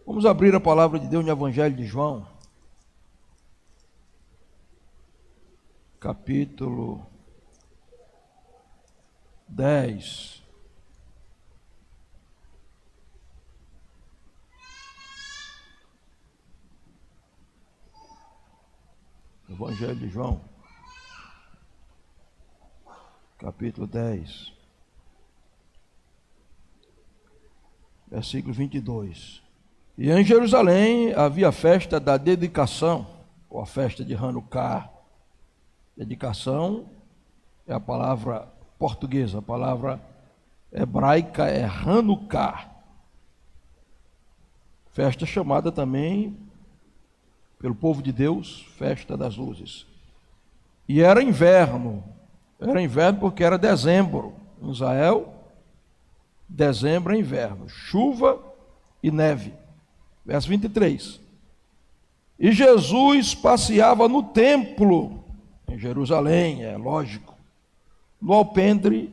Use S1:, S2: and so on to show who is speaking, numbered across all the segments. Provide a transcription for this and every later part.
S1: Vamos abrir a palavra de Deus no Evangelho de João, capítulo 10. Evangelho de João, capítulo 10, versículo 22. E em Jerusalém havia a festa da dedicação, ou a festa de Hanukkah. Dedicação é a palavra portuguesa, a palavra hebraica é Hanukkah. Festa chamada também pelo povo de Deus, festa das luzes. E era inverno porque era dezembro. Em Israel, dezembro é inverno, chuva e neve. Verso 23. E Jesus passeava no templo, em Jerusalém, é lógico, no alpendre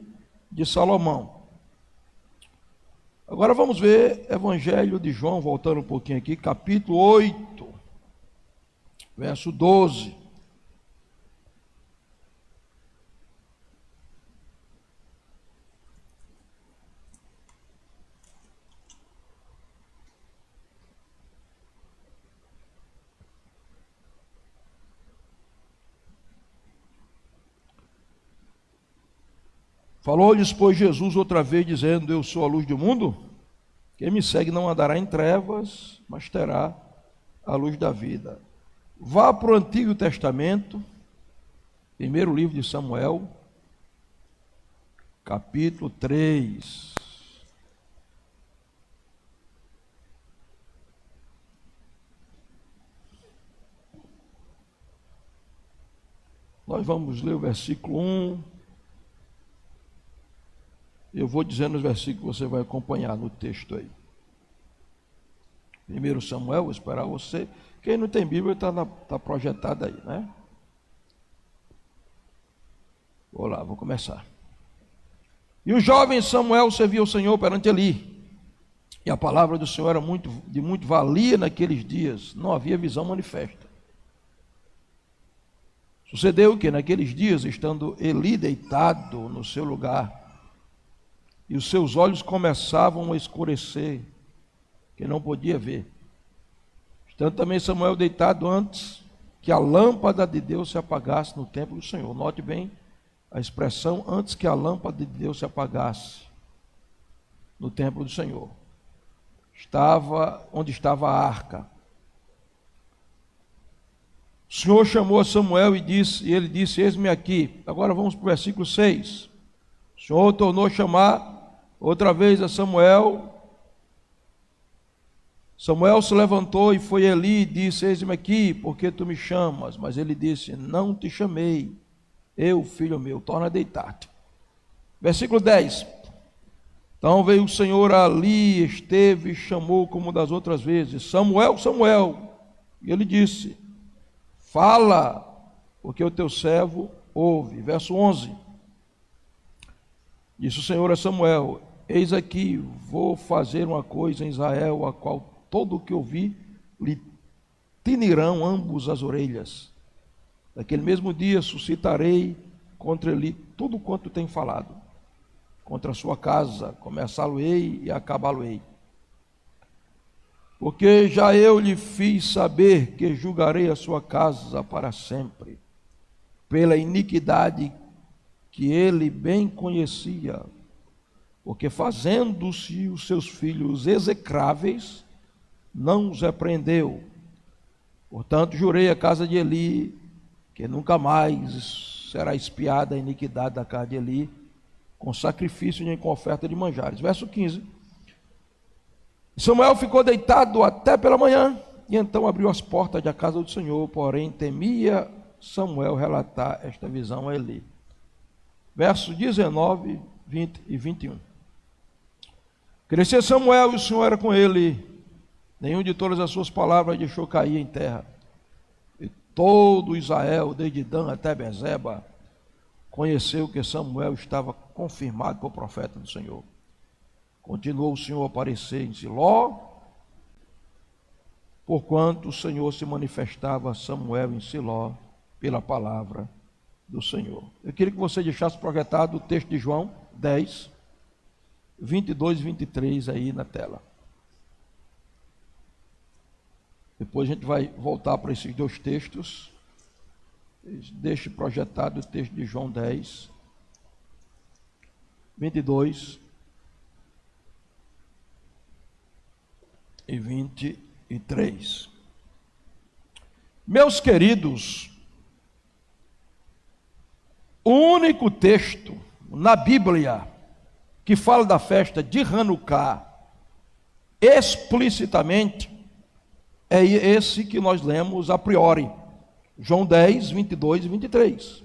S1: de Salomão. Agora vamos ver Evangelho de João, voltando um pouquinho aqui, capítulo 8, verso 12. Falou-lhes, pois, Jesus outra vez, dizendo: eu sou a luz do mundo. Quem me segue não andará em trevas, mas terá a luz da vida. Vá para o Antigo Testamento, primeiro livro de Samuel, capítulo 3. Nós vamos ler o versículo 1. Eu vou dizendo os versículos que você vai acompanhar no texto aí. Primeiro Samuel, vou esperar você. Quem não tem Bíblia está projetado aí, né? Vou lá, vou começar. E o jovem Samuel serviu ao Senhor perante Eli. E a palavra do Senhor era de muito valia naqueles dias. Não havia visão manifesta. Sucedeu que naqueles dias, estando Eli deitado no seu lugar, e os seus olhos começavam a escurecer, que não podia ver. Estando também Samuel deitado antes que a lâmpada de Deus se apagasse no templo do Senhor. Note bem a expressão, antes que a lâmpada de Deus se apagasse no templo do Senhor. Estava onde estava a arca. O Senhor chamou a Samuel e ele disse: eis-me aqui. Agora vamos para o versículo 6. O Senhor tornou a chamar outra vez a Samuel. Samuel se levantou e foi a Eli e disse: eis-me aqui, porque tu me chamas? Mas ele disse: não te chamei, eu, filho meu, torna a deitar-te. Versículo 10. Então veio o Senhor ali, esteve e chamou como das outras vezes: Samuel, Samuel. E ele disse: fala, porque o teu servo ouve. Verso 11. Disse o Senhor a Samuel: eis aqui, vou fazer uma coisa em Israel, a qual todo o que ouvir lhe tinirão ambos as orelhas. Naquele mesmo dia suscitarei contra ele tudo quanto tem falado. Contra a sua casa começá-lo-ei e acabá-lo-ei. Porque já eu lhe fiz saber que julgarei a sua casa para sempre, pela iniquidade que ele bem conhecia, porque fazendo-se os seus filhos execráveis, não os repreendeu. Portanto, jurei à casa de Eli que nunca mais será espiada a iniquidade da casa de Eli, com sacrifício nem com oferta de manjares. Verso 15. Samuel ficou deitado até pela manhã, e então abriu as portas da casa do Senhor, porém temia Samuel relatar esta visão a Eli. Versos 19, 20 e 21. Crescia Samuel e o Senhor era com ele, nenhum de todas as suas palavras deixou cair em terra. E todo Israel, desde Dan até Bezeba, conheceu que Samuel estava confirmado por profeta do Senhor. Continuou o Senhor a aparecer em Siló, porquanto o Senhor se manifestava a Samuel em Siló pela palavra do Senhor. Eu queria que você deixasse projetado o texto de João 10, 22 e 23 aí na tela. Depois a gente vai voltar para esses dois textos. Deixe projetado o texto de João 10, 22 e 23. Meus queridos, o único texto na Bíblia que fala da festa de Hanukkah explicitamente é esse que nós lemos a priori, João 10, 22 e 23.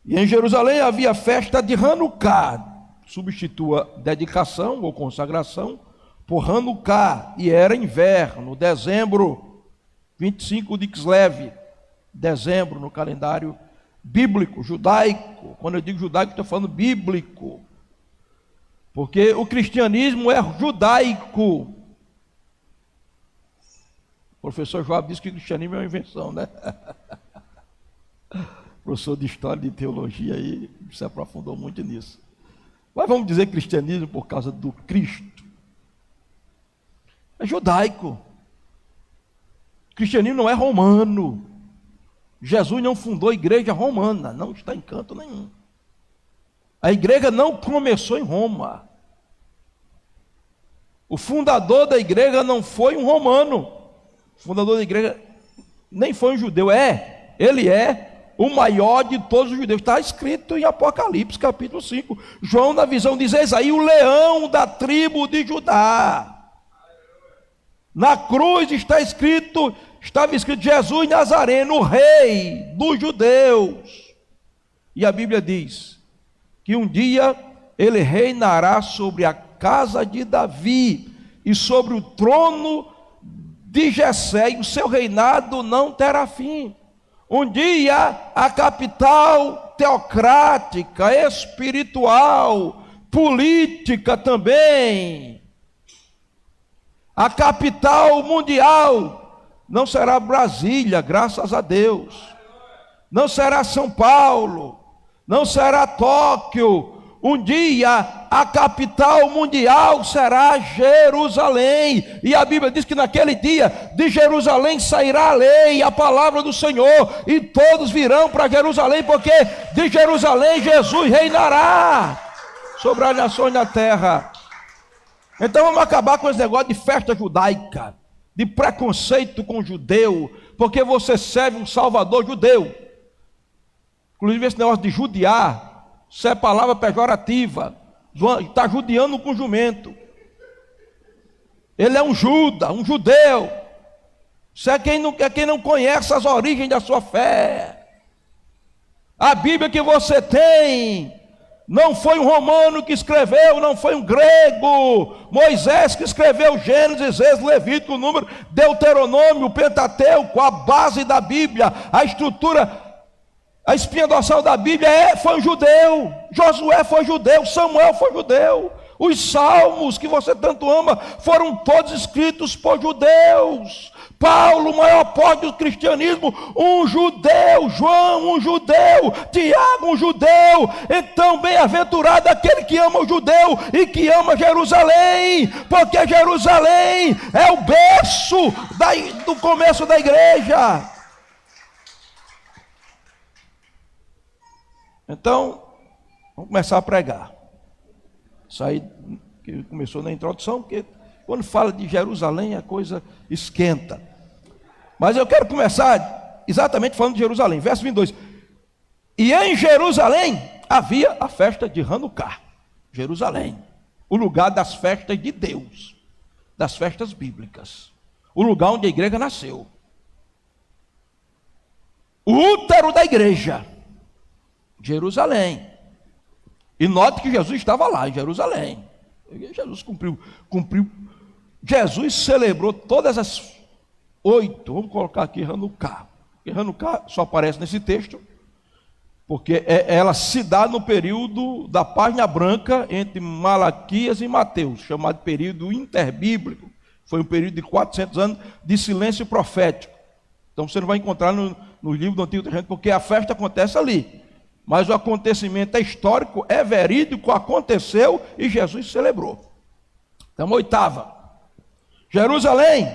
S1: E em Jerusalém havia festa de Hanukkah, substitua dedicação ou consagração por Hanukkah, e era inverno, dezembro, 25 de Kislev, dezembro no calendário bíblico, judaico. Quando eu digo judaico, estou falando bíblico, porque o cristianismo é judaico. O professor Joab disse que o cristianismo é uma invenção, né? Professor de história e de teologia aí se aprofundou muito nisso. Mas vamos dizer cristianismo por causa do Cristo. É judaico. O cristianismo não é romano. Jesus não fundou a igreja romana, não está em canto nenhum. A igreja não começou em Roma. O fundador da igreja não foi um romano. O fundador da igreja nem foi um judeu. Ele é o maior de todos os judeus. Está escrito em Apocalipse, capítulo 5. João, na visão, diz: eis aí o leão da tribo de Judá. Na cruz estava escrito Jesus Nazareno, o rei dos judeus. E a Bíblia diz que um dia ele reinará sobre a casa de Davi e sobre o trono de Jessé, e o seu reinado não terá fim. Um dia a capital teocrática, espiritual, política também, a capital mundial não será Brasília, graças a Deus, não será São Paulo, não será Tóquio. Um dia a capital mundial será Jerusalém, e a Bíblia diz que naquele dia de Jerusalém sairá a lei, a palavra do Senhor, e todos virão para Jerusalém, porque de Jerusalém Jesus reinará sobre as nações da terra. Então vamos acabar com esse negócio de festa judaica, de preconceito com o judeu, porque você serve um salvador judeu. Inclusive esse negócio de judiar, isso é palavra pejorativa, está judiando com jumento. Ele é um juda, um judeu. Isso é quem não conhece as origens da sua fé. A Bíblia que você tem não foi um romano que escreveu, não foi um grego. Moisés que escreveu Gênesis, Êxodo, Levítico, Número, Deuteronômio, Pentateuco, a base da Bíblia, a estrutura, a espinha dorsal da Bíblia foi um judeu. Josué foi judeu, Samuel foi judeu. Os salmos que você tanto ama foram todos escritos por judeus. Paulo, o maior apóstolo do cristianismo, um judeu. João, um judeu. Tiago, um judeu. Então, bem-aventurado aquele que ama o judeu e que ama Jerusalém, porque Jerusalém é o berço do começo da igreja. Então, vamos começar a pregar. Isso aí que começou na introdução, porque quando fala de Jerusalém a coisa esquenta. Mas eu quero começar exatamente falando de Jerusalém, verso 22. E em Jerusalém havia a festa de Hanukkah. Jerusalém, o lugar das festas de Deus, das festas bíblicas, o lugar onde a igreja nasceu, o útero da igreja, Jerusalém. E note que Jesus estava lá em Jerusalém. Jesus cumpriu. Jesus celebrou todas as 8, vamos colocar aqui Hanukkah. Porque Hanukkah só aparece nesse texto, porque ela se dá no período da página branca entre Malaquias e Mateus, chamado período interbíblico, Foi um período de 400 anos de silêncio profético. Então você não vai encontrar no livro do Antigo Testamento, porque a festa acontece ali. Mas o acontecimento é histórico, é verídico, aconteceu e Jesus celebrou. Então, oitava. Jerusalém,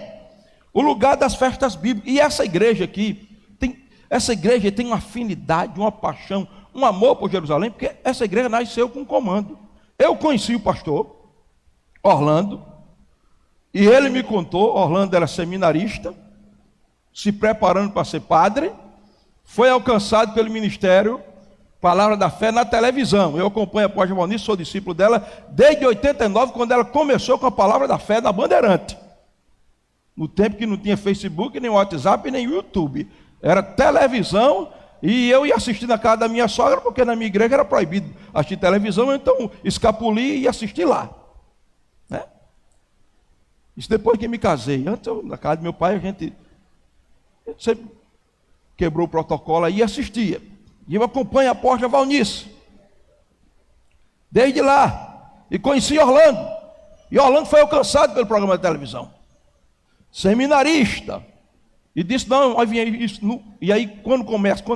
S1: o lugar das festas bíblicas. E essa igreja aqui, tem uma afinidade, uma paixão, um amor por Jerusalém, porque essa igreja nasceu com um comando. Eu conheci o pastor Orlando, e ele me contou, Orlando era seminarista, se preparando para ser padre, foi alcançado pelo ministério Palavra da Fé na televisão. Eu acompanho a Apóstola Valnice, sou discípulo dela desde 89, quando ela começou com a Palavra da Fé na Bandeirante. No tempo que não tinha Facebook, nem WhatsApp, nem YouTube. Era televisão, e eu ia assistir na casa da minha sogra, porque na minha igreja era proibido assistir televisão, então escapuli e assisti lá. Né? Isso depois que me casei. Antes, na casa do meu pai, a gente sempre quebrou o protocolo aí e assistia. E eu acompanho a Apóstola Valnice desde lá. E conheci Orlando. E Orlando foi alcançado pelo programa de televisão. Seminarista. E disse, não, vai vir isso. E aí, quando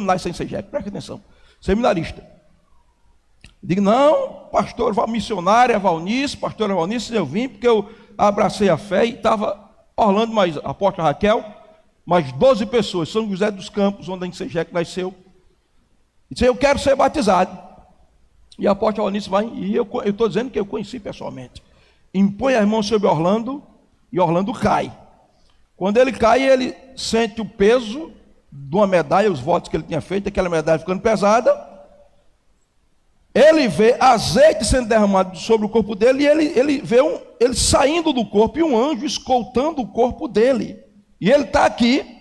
S1: nasce em Segec, presta atenção. Seminarista. Digo, não, pastora missionária Valnice, pastora Valnice, eu vim porque eu abracei a fé e estava Orlando, mais a apóstola Raquel, mais 12 pessoas, São José dos Campos, onde a Segec nasceu. E disse, eu quero ser batizado. E a apóstola Valnice vai, e eu estou dizendo que eu conheci pessoalmente. Impõe as mãos sobre Orlando, e Orlando cai. Quando ele cai, ele sente o peso de uma medalha, os votos que ele tinha feito, aquela medalha ficando pesada. Ele vê azeite sendo derramado sobre o corpo dele, e ele vê ele saindo do corpo, e um anjo escoltando o corpo dele. E ele está aqui,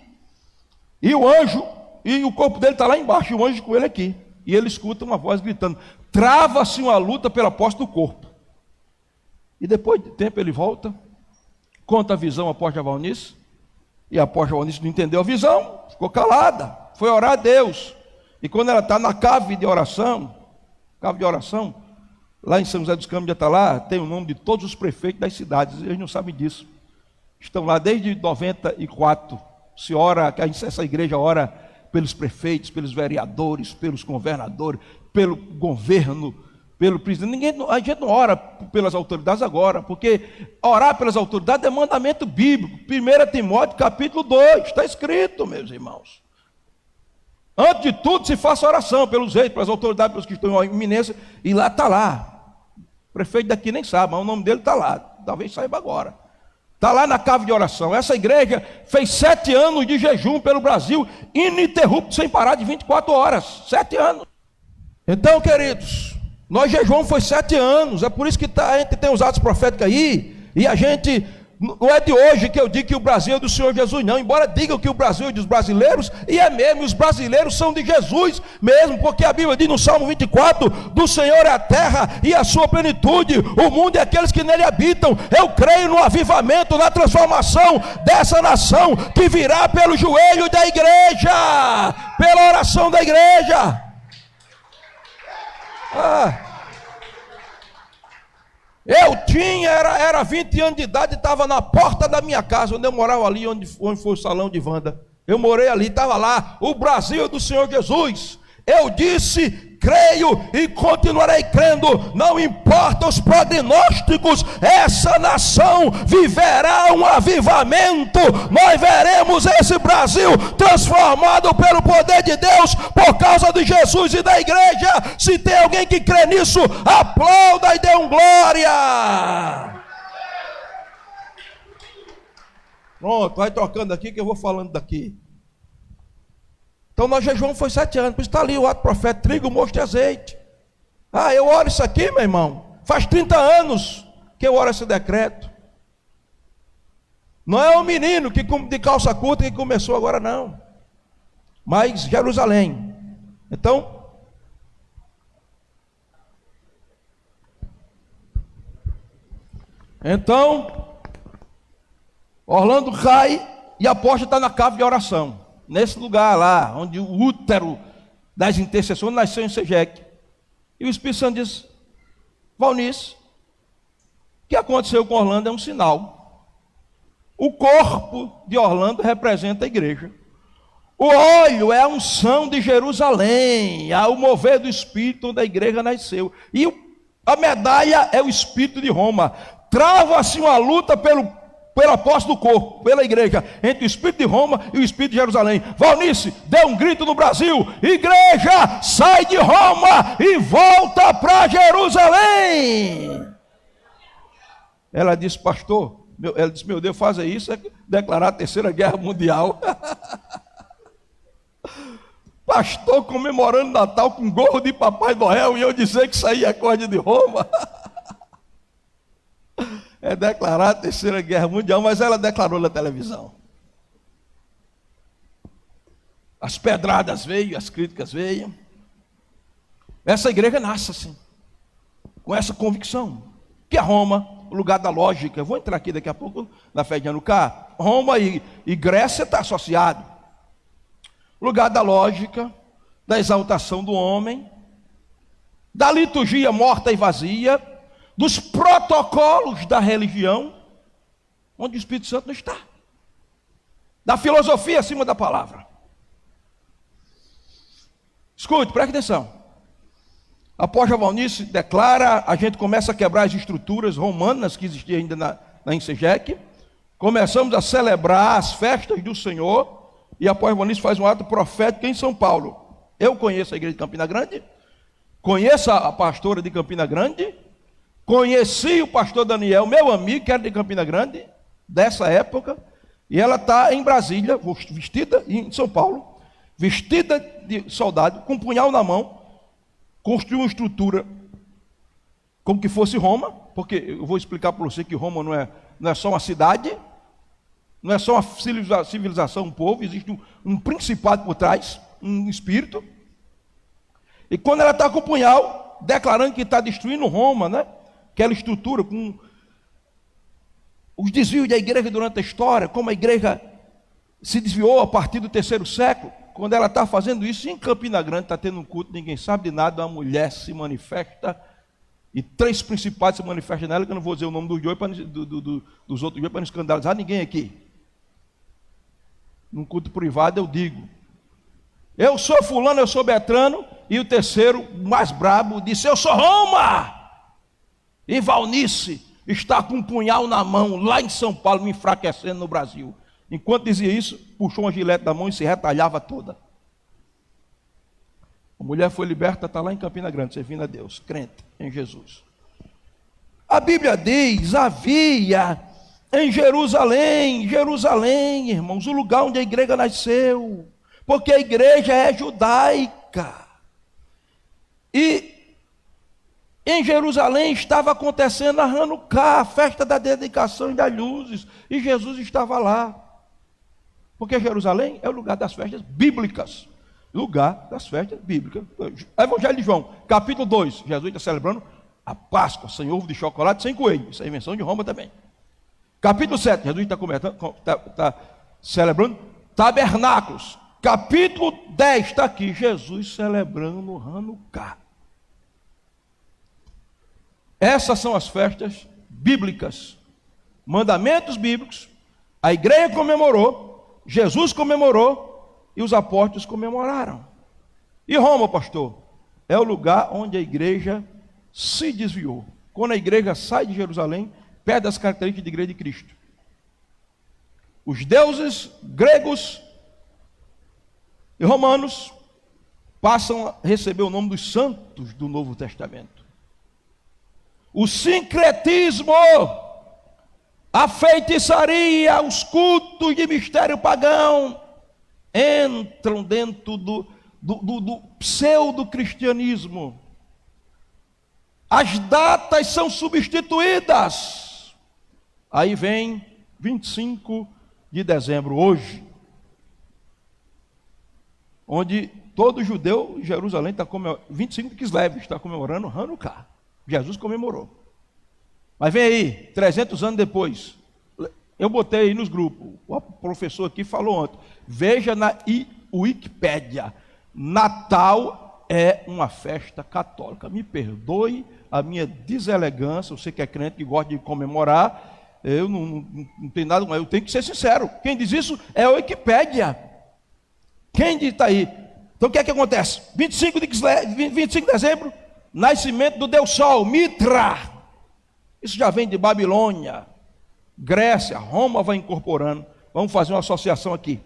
S1: e o corpo dele está lá embaixo, e o anjo com ele aqui. E ele escuta uma voz gritando, trava-se uma luta pela posse do corpo. E depois de tempo ele volta, conta a visão à apóstola Valnice, e a apóstola Valnice não entendeu a visão, ficou calada, foi orar a Deus. E quando ela está na cave de oração, lá em São José dos Campos de Atalá, tem o nome de todos os prefeitos das cidades, eles não sabem disso. Estão lá desde 94, se ora, essa igreja ora pelos prefeitos, pelos vereadores, pelos governadores, pelo governo, pelo presidente. A gente não ora pelas autoridades agora, porque orar pelas autoridades é mandamento bíblico. 1 Timóteo capítulo 2, está escrito, meus irmãos. Antes de tudo, se faça oração pelos reis, pelas autoridades, pelos que estão em iminência, e lá está lá. O prefeito daqui nem sabe, mas o nome dele está lá, talvez saiba agora. Está lá na cave de oração. Essa igreja fez 7 anos de jejum pelo Brasil, ininterrupto, sem parar, de 24 horas. 7 anos. Então, queridos, nós jejuamos foi 7 anos. É por isso que a gente tem os atos proféticos aí. E a gente, não é de hoje que eu digo que o Brasil é do Senhor Jesus, não. Embora digam que o Brasil é dos brasileiros, e é mesmo, os brasileiros são de Jesus mesmo, porque a Bíblia diz no Salmo 24, do Senhor é a terra e a sua plenitude, o mundo e aqueles que nele habitam. Eu creio no avivamento, na transformação dessa nação, que virá pelo joelho da igreja, pela oração da igreja. Eu tinha, era 20 anos de idade, estava na porta da minha casa, onde eu morava ali, onde foi o salão de Wanda. Eu morei ali, estava lá, o Brasil do Senhor Jesus. Eu disse, creio e continuarei crendo, não importa os prognósticos, essa nação viverá um avivamento. Nós veremos esse Brasil transformado pelo poder de Deus, por causa de Jesus e da igreja. Se tem alguém que crê nisso, aplauda e dê um glória. Pronto, vai tocando aqui que eu vou falando daqui. Então nós jejuamos foi 7 anos, por isso está ali o ato profético, trigo, mosto e azeite. Eu oro isso aqui, meu irmão, faz 30 anos que eu oro esse decreto. Não é um menino que de calça curta que começou agora, não. Mas Jerusalém. Então, Orlando cai e a apóstolo está na cave de oração. Nesse lugar lá, onde o útero das intercessões nasceu em Segec. E o Espírito Santo diz, Valnice, o que aconteceu com Orlando é um sinal. O corpo de Orlando representa a igreja. O óleo é a unção de Jerusalém, o mover do Espírito onde a igreja nasceu. E a medalha é o Espírito de Roma. Trava-se uma luta pela posse do corpo, pela igreja, entre o Espírito de Roma e o Espírito de Jerusalém. Valnice, dê um grito no Brasil: igreja, sai de Roma e volta para Jerusalém. Ela disse: pastor, ela disse: meu Deus, fazer isso é declarar a Terceira Guerra Mundial. Pastor comemorando Natal com gorro de Papai Noel e eu dizer que isso aí é coisa de Roma. É declarar a Terceira Guerra Mundial, mas ela declarou na televisão. As pedradas veio, as críticas veio. Essa igreja nasce assim, com essa convicção, que é Roma, o lugar da lógica. Eu vou entrar aqui daqui a pouco na fé de Hanukkah. Roma e Grécia está associado. Lugar da lógica, da exaltação do homem, da liturgia morta e vazia, dos protocolos da religião, onde o Espírito Santo não está, da filosofia acima da palavra. Escute, preste atenção. Após a Valnice declara, a gente começa a quebrar as estruturas romanas que existiam ainda na Insegec, começamos a celebrar as festas do Senhor, e após a Valnice faz um ato profético em São Paulo. Eu conheço a igreja de Campina Grande, conheço a pastora de Campina Grande, conheci o pastor Daniel, meu amigo, que era de Campina Grande, dessa época, e ela está em Brasília, vestida em São Paulo, vestida de soldado, com um punhal na mão, construiu uma estrutura como que fosse Roma, porque eu vou explicar para você que Roma não é só uma cidade, não é só uma civilização, um povo, existe um principado por trás, um espírito. E quando ela está com o punhal, declarando que está destruindo Roma, né? Aquela estrutura com os desvios da igreja durante a história, como a igreja se desviou a partir do 3º século. Quando ela está fazendo isso, em Campina Grande está tendo um culto, ninguém sabe de nada, uma mulher se manifesta, e 3 principados se manifestam nela, que eu não vou dizer o nome dos outros dois para não escandalizar ninguém aqui. Num culto privado eu digo: eu sou fulano, eu sou Betrano, e o terceiro, mais brabo, disse: eu sou Roma. E Valnice está com um punhal na mão, lá em São Paulo, me enfraquecendo no Brasil. Enquanto dizia isso, puxou uma gilete da mão e se retalhava toda. A mulher foi liberta, está lá em Campina Grande, servindo a Deus, crente em Jesus. A Bíblia diz: havia em Jerusalém, irmãos, o lugar onde a igreja nasceu, porque a igreja é judaica. E em Jerusalém estava acontecendo a Hanukkah, a festa da dedicação e das luzes, e Jesus estava lá. Porque Jerusalém é o lugar das festas bíblicas. Lugar das festas bíblicas. Evangelho de João, capítulo 2. Jesus está celebrando a Páscoa, sem ovo de chocolate, sem coelho. Isso é invenção de Roma também. Capítulo 7, Jesus está celebrando tabernáculos. Capítulo 10 está aqui, Jesus celebrando Hanukkah. Essas são as festas bíblicas, mandamentos bíblicos. A igreja comemorou, Jesus comemorou e os apóstolos comemoraram. E Roma, pastor, é o lugar onde a igreja se desviou. Quando a igreja sai de Jerusalém, perde as características de igreja de Cristo. Os deuses gregos e romanos passam a receber o nome dos santos do Novo Testamento. O sincretismo, a feitiçaria, os cultos de mistério pagão entram dentro do pseudo-cristianismo. As datas são substituídas. Aí vem 25 de dezembro, hoje, onde todo judeu em Jerusalém está comemorando, 25 de Kislev está comemorando Hanukkah. Jesus comemorou. Mas vem aí, 300 anos depois, eu botei aí nos grupos, o professor aqui falou ontem, veja na Wikipédia, Natal é uma festa católica. Me perdoe a minha deselegância, você que é crente que gosta de comemorar, Eu não tenho nada com ela, eu tenho que ser sincero. Quem diz isso é a Wikipédia. Quem está aí? Então o que é que acontece? 25 de dezembro, nascimento do Deus Sol, Mitra. Isso já vem de Babilônia, Grécia, Roma vai incorporando. Vamos fazer uma associação aqui.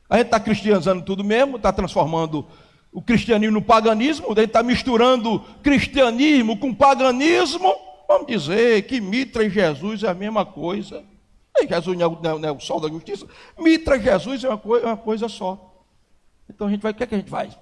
S1: A gente está cristianizando tudo mesmo, está transformando o cristianismo no paganismo, a gente está misturando cristianismo com paganismo. Vamos dizer que Mitra e Jesus é a mesma coisa. E Jesus não é o sol da justiça. Mitra e Jesus é uma coisa só. Então o que é que a gente faz?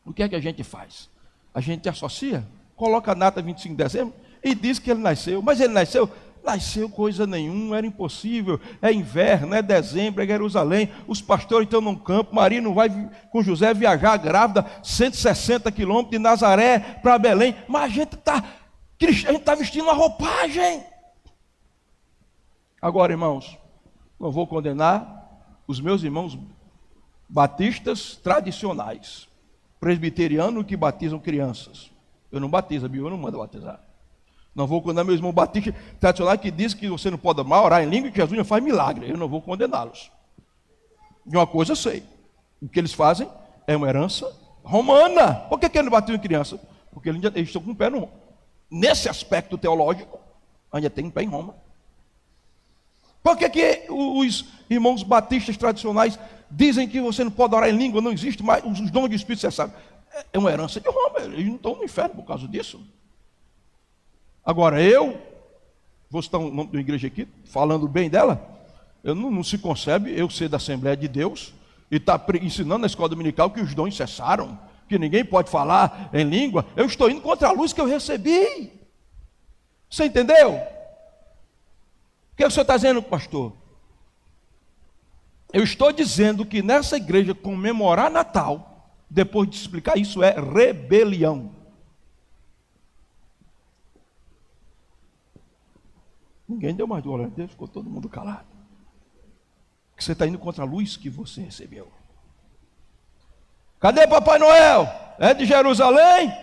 S1: O que é que a gente faz? A gente associa, coloca a data 25 de dezembro e diz que ele nasceu. Mas ele nasceu coisa nenhuma, era impossível. É inverno, é dezembro, é Jerusalém. Os pastores estão num campo, Maria não vai com José viajar grávida 160 quilômetros de Nazaré para Belém. Mas a gente está vestindo uma roupagem. Agora, irmãos, não vou condenar os meus irmãos batistas tradicionais, presbiterianos que batizam crianças. Eu não batizo, a Bíblia não manda batizar. Não vou condenar meu irmão batista tradicional que diz que você não pode orar em língua e que Jesus não faz milagre. Eu não vou condená-los. De uma coisa eu sei, o que eles fazem é uma herança romana. Por que eles não batizam criança? Porque eles estão com o pé no... Nesse aspecto teológico, ainda tem um pé em Roma. Por que os irmãos batistas tradicionais dizem que você não pode orar em língua, não existe mais, os dons de Espírito, você sabe? É uma herança de Roma, eles não estão no inferno por causa disso. Agora, vou citar o nome da igreja aqui, falando bem dela, não se concebe eu ser da Assembleia de Deus e estar ensinando na escola dominical que os dons cessaram, que ninguém pode falar em língua. Eu estou indo contra a luz que eu recebi. Você entendeu? O que o senhor está dizendo, pastor? Eu estou dizendo que nessa igreja comemorar Natal, depois de explicar isso, é rebelião. Ninguém deu mais glória a Deus, ficou todo mundo calado. Porque você está indo contra a luz que você recebeu. Cadê Papai Noel? É de Jerusalém?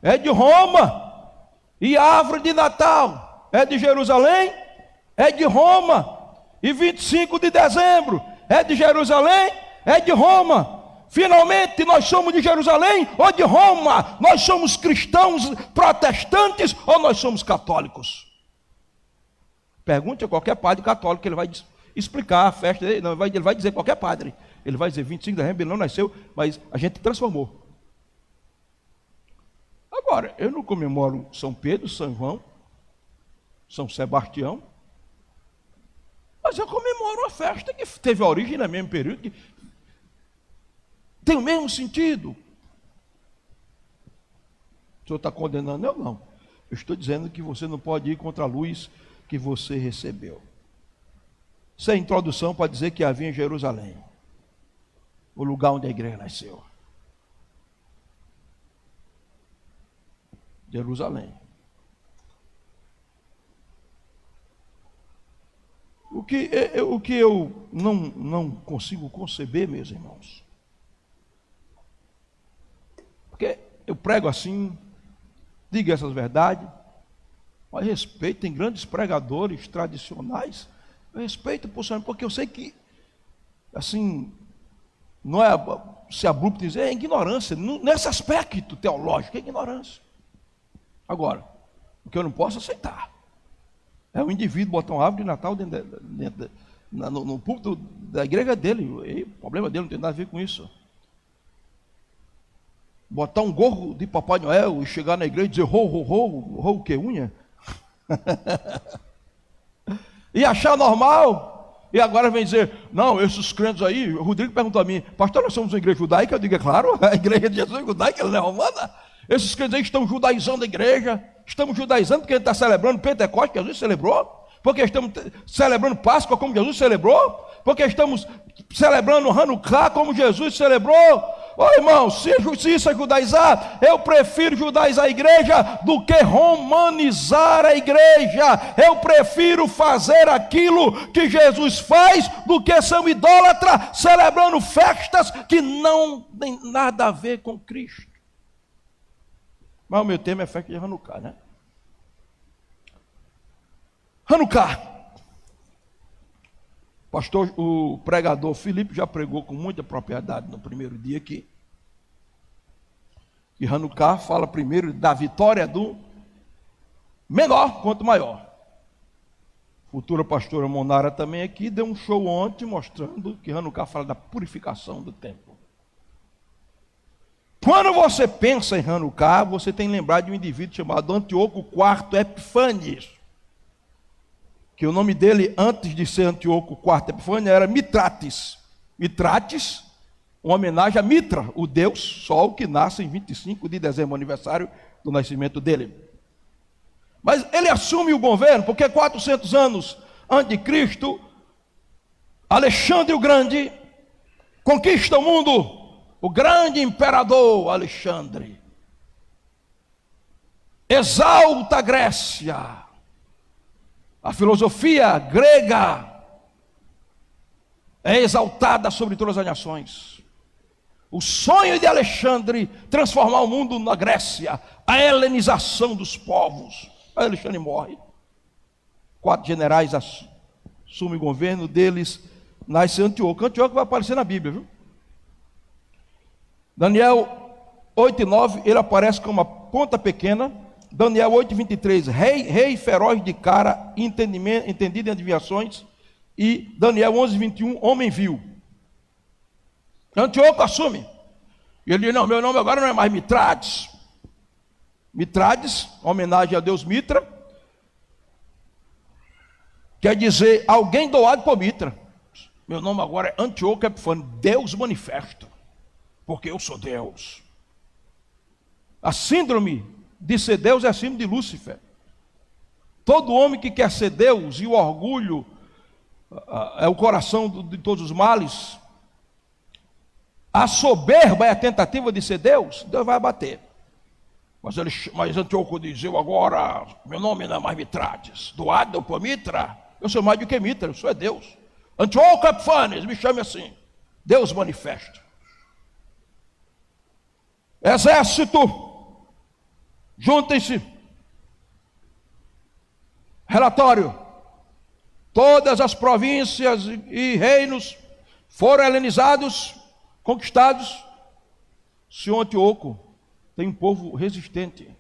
S1: É de Roma. E a árvore de Natal? É de Jerusalém? É de Roma. E 25 de dezembro? É de Jerusalém? É de Roma. Finalmente nós somos de Jerusalém ou de Roma? Nós somos cristãos protestantes ou nós somos católicos? Pergunte a qualquer padre católico que ele vai explicar a festa dele. Não, ele vai dizer qualquer padre. Ele vai dizer 25 de dezembro, ele não nasceu, mas a gente transformou. Agora, eu não comemoro São Pedro, São João, São Sebastião, mas eu comemoro uma festa que teve origem no mesmo período, que tem o mesmo sentido. O senhor está condenando? Eu não. Eu estou dizendo que você não pode ir contra a luz que você recebeu. Isso é introdução para dizer que havia em Jerusalém, o lugar onde a igreja nasceu. Jerusalém. O que eu não consigo conceber, meus irmãos, porque eu prego assim, digo essas verdades, mas respeito, tem grandes pregadores tradicionais, eu respeito porque eu sei que, assim, não é se abrupto dizer, é ignorância, nesse aspecto teológico, é ignorância. Agora, o que eu não posso aceitar é o indivíduo botar uma árvore de Natal no púlpito da igreja dele, e o problema dele não tem nada a ver com isso. Botar um gorro de Papai Noel e chegar na igreja e dizer, o que, unha? E achar normal, e agora vem dizer, não, esses crentes aí, o Rodrigo perguntou a mim, pastor, nós somos uma igreja judaica? Eu digo, é claro, a igreja de Jesus é judaica, ela não é romana. Esses crentes aí estão judaizando a igreja, estamos judaizando porque a gente está celebrando Pentecostes, que Jesus celebrou, porque estamos celebrando Páscoa como Jesus celebrou, porque estamos celebrando Hanukkah como Jesus celebrou. Ô irmão, se isso é judaizar, eu prefiro judaizar a igreja do que romanizar a igreja. Eu prefiro fazer aquilo que Jesus faz do que ser um idólatra celebrando festas que não tem nada a ver com Cristo. Mas o meu tema é festa de Hanukkah, né? Hanukkah, Pastor, o pregador Filipe já pregou com muita propriedade no primeiro dia aqui. E Hanukkah fala primeiro da vitória do menor quanto maior. Futura pastora Monara também aqui deu um show ontem mostrando que Hanukkah fala da purificação do templo. Quando você pensa em Hanukkah, você tem que lembrar de um indivíduo chamado Antíoco IV Epifânes, que o nome dele, antes de ser Antíoco IV Epifânes, era Mitrates. Mitrates, uma homenagem a Mitra, o deus Sol, que nasce em 25 de dezembro, aniversário do nascimento dele. Mas ele assume o governo, porque 400 anos antes de Cristo, Alexandre o Grande conquista o mundo. O grande imperador Alexandre exalta a Grécia, a filosofia grega é exaltada sobre todas as nações. O sonho de Alexandre transformar o mundo na Grécia, a helenização dos povos. Aí Alexandre morre. 4 generais assumem o governo, deles nasce Antíoco. Antíoco vai aparecer na Bíblia, viu? Daniel 8:9, ele aparece com uma ponta pequena. Daniel 8:23, rei feroz de cara, entendido em adivinhações. E Daniel 11:21, homem vil. Antíoco assume. E ele diz, não, meu nome agora não é mais Mitrades. Mitrades, homenagem a Deus Mitra, quer dizer, alguém doado por Mitra. Meu nome agora é Antíoco Epifânio, Deus manifesto. Porque eu sou Deus. A síndrome de ser Deus é a síndrome de Lúcifer. Todo homem que quer ser Deus, e o orgulho é o coração de todos os males, a soberba é a tentativa de ser Deus, Deus vai abater. Mas Antíoco diz, eu agora, meu nome não é mais Mitrades, doado por Mitra, eu sou mais do que Mitra, eu sou Deus. Antíoco Epifânes, me chame assim, Deus manifesto. Exército, juntem-se. Relatório: todas as províncias e reinos foram helenizados, conquistados. Senhor Antíoco tem um povo resistente.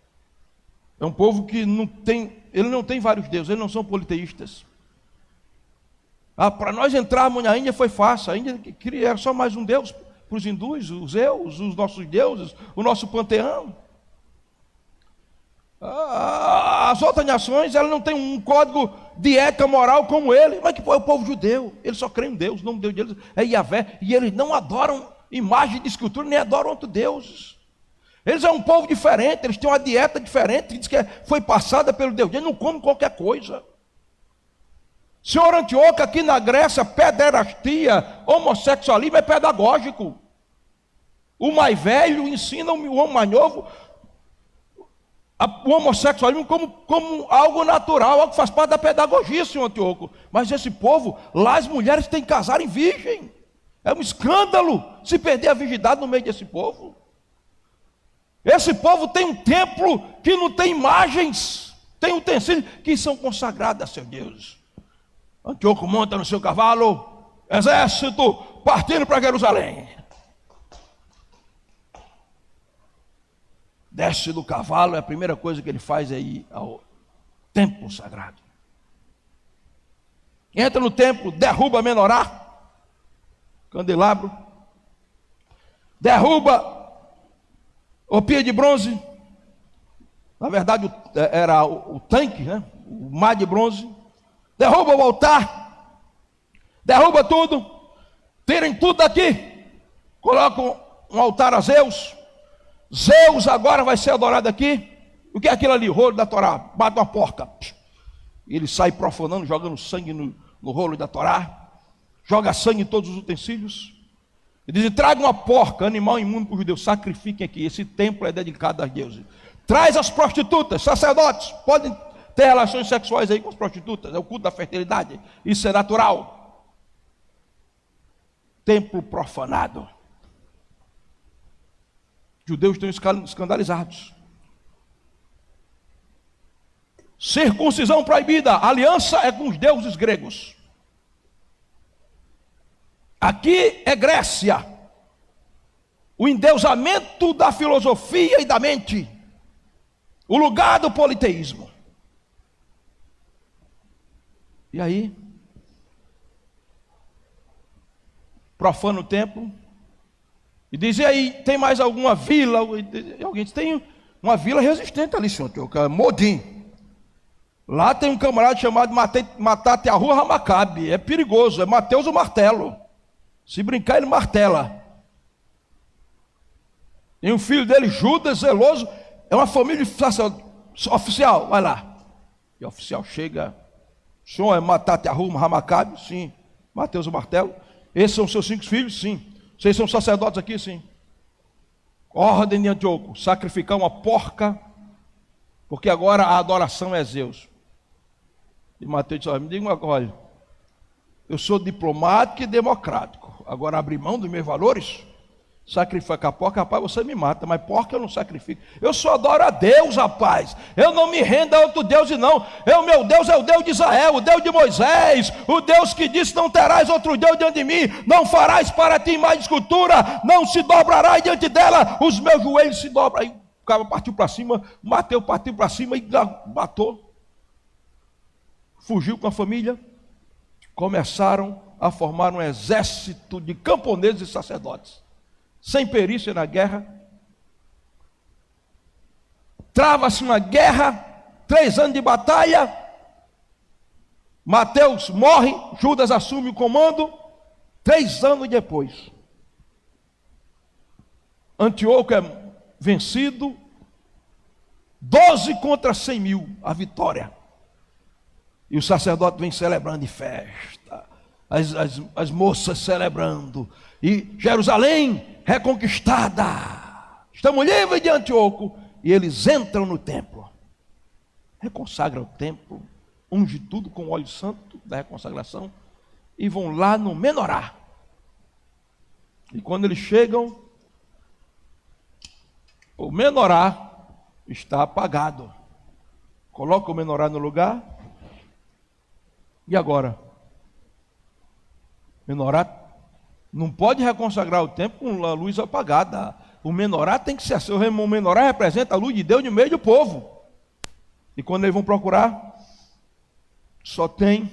S1: É um povo que ele não tem vários deuses, eles não são politeístas. Para nós entrarmos na Índia foi fácil, a Índia queria só mais um Deus. Para os hindus, os Zeus, os nossos deuses, o nosso panteão. As outras nações, elas não têm um código de ética moral como ele. Mas que é o povo judeu, eles só creem em Deus, o nome de Deus deles é Yahvé, e eles não adoram imagem de escultura, nem adoram outros deuses. Eles são um povo diferente, eles têm uma dieta diferente, que diz que foi passada pelo Deus, eles não comem qualquer coisa. Senhor Antíoco, aqui na Grécia, pederastia, homossexualismo é pedagógico. O mais velho ensina o homem mais novo o homossexualismo como algo natural, algo que faz parte da pedagogia, senhor Antíoco. Mas esse povo, lá as mulheres têm que casar em virgem. É um escândalo se perder a virgindade no meio desse povo. Esse povo tem um templo que não tem imagens, tem utensílios que são consagrados a seus deuses. Antíoco monta no seu cavalo, exército, partindo para Jerusalém. Desce do cavalo, e a primeira coisa que ele faz é ir ao templo sagrado. Entra no templo, derruba a menorá, candelabro, derruba o pia de bronze, na verdade era o tanque, né? O mar de bronze. Derruba o altar, derruba tudo, tirem tudo daqui, colocam um altar a Zeus. Zeus agora vai ser adorado aqui. O que é aquilo ali? O rolo da Torá. Bate uma porca. Ele sai profanando, jogando sangue no rolo da Torá, joga sangue em todos os utensílios. Ele diz: traga uma porca, animal imundo para os judeus, sacrifiquem aqui. Esse templo é dedicado a deuses. Traz as prostitutas, sacerdotes, podem ter relações sexuais aí com as prostitutas, é o culto da fertilidade, isso é natural. Templo profanado. Judeus estão escandalizados. Circuncisão proibida, aliança é com os deuses gregos. Aqui é Grécia, o endeusamento da filosofia e da mente, o lugar do politeísmo. E aí, profana o templo, e diz: e aí, tem mais alguma vila? E alguém diz: tem uma vila resistente ali, senhor, que é Modim. Lá tem um camarada chamado Matateahu Ramacabe, é perigoso, é Mateus o Martelo. Se brincar, ele martela. Tem um filho dele, Judas, zeloso, é uma família oficial, vai lá. E o oficial chega: o senhor é Matateahu Ramacabe? Sim. Mateus o Martelo? Esses são seus 5 filhos? Sim. Vocês são sacerdotes aqui? Sim. Ordem de Antíoco: sacrificar uma porca, porque agora a adoração é Zeus. E Mateus disse: olha, me diga uma coisa, olha, eu sou diplomático e democrático, agora abrir mão dos meus valores, sacrificar porca, rapaz, você me mata, mas porca eu não sacrifico. Eu só adoro a Deus, rapaz. Eu não me rendo a outro Deus, e não. O meu Deus é o Deus de Israel, o Deus de Moisés, o Deus que disse: não terás outro Deus diante de mim, não farás para ti mais escultura, não se dobrarás diante dela, os meus joelhos se dobram. Aí o cara partiu para cima, Mateus partiu para cima e matou. Fugiu com a família. Começaram a formar um exército de camponeses e sacerdotes, sem perícia na guerra. Trava-se uma guerra, 3 anos de batalha. Mateus morre, Judas assume o comando. 3 anos depois, Antíoco é vencido, 12 contra 100 mil, a vitória. E o sacerdote vem celebrando em festa, as moças celebrando, e Jerusalém reconquistada, estamos livres de Antíoco. E eles entram no templo, reconsagram o templo, unge tudo com o óleo santo da reconsagração, e vão lá no menorá. E quando eles chegam, o menorá está apagado. Coloca o menorá no lugar. E agora? Menorá não pode reconsagrar o templo com a luz apagada. O menorá tem que ser assim. O menorá representa a luz de Deus no meio do povo. E quando eles vão procurar, só tem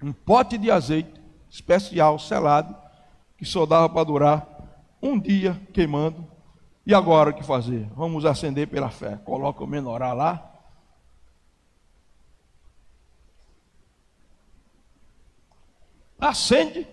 S1: um pote de azeite especial, selado, que só dava para durar um dia queimando. E agora o que fazer? Vamos acender pela fé. Coloca o menorá lá. Acende.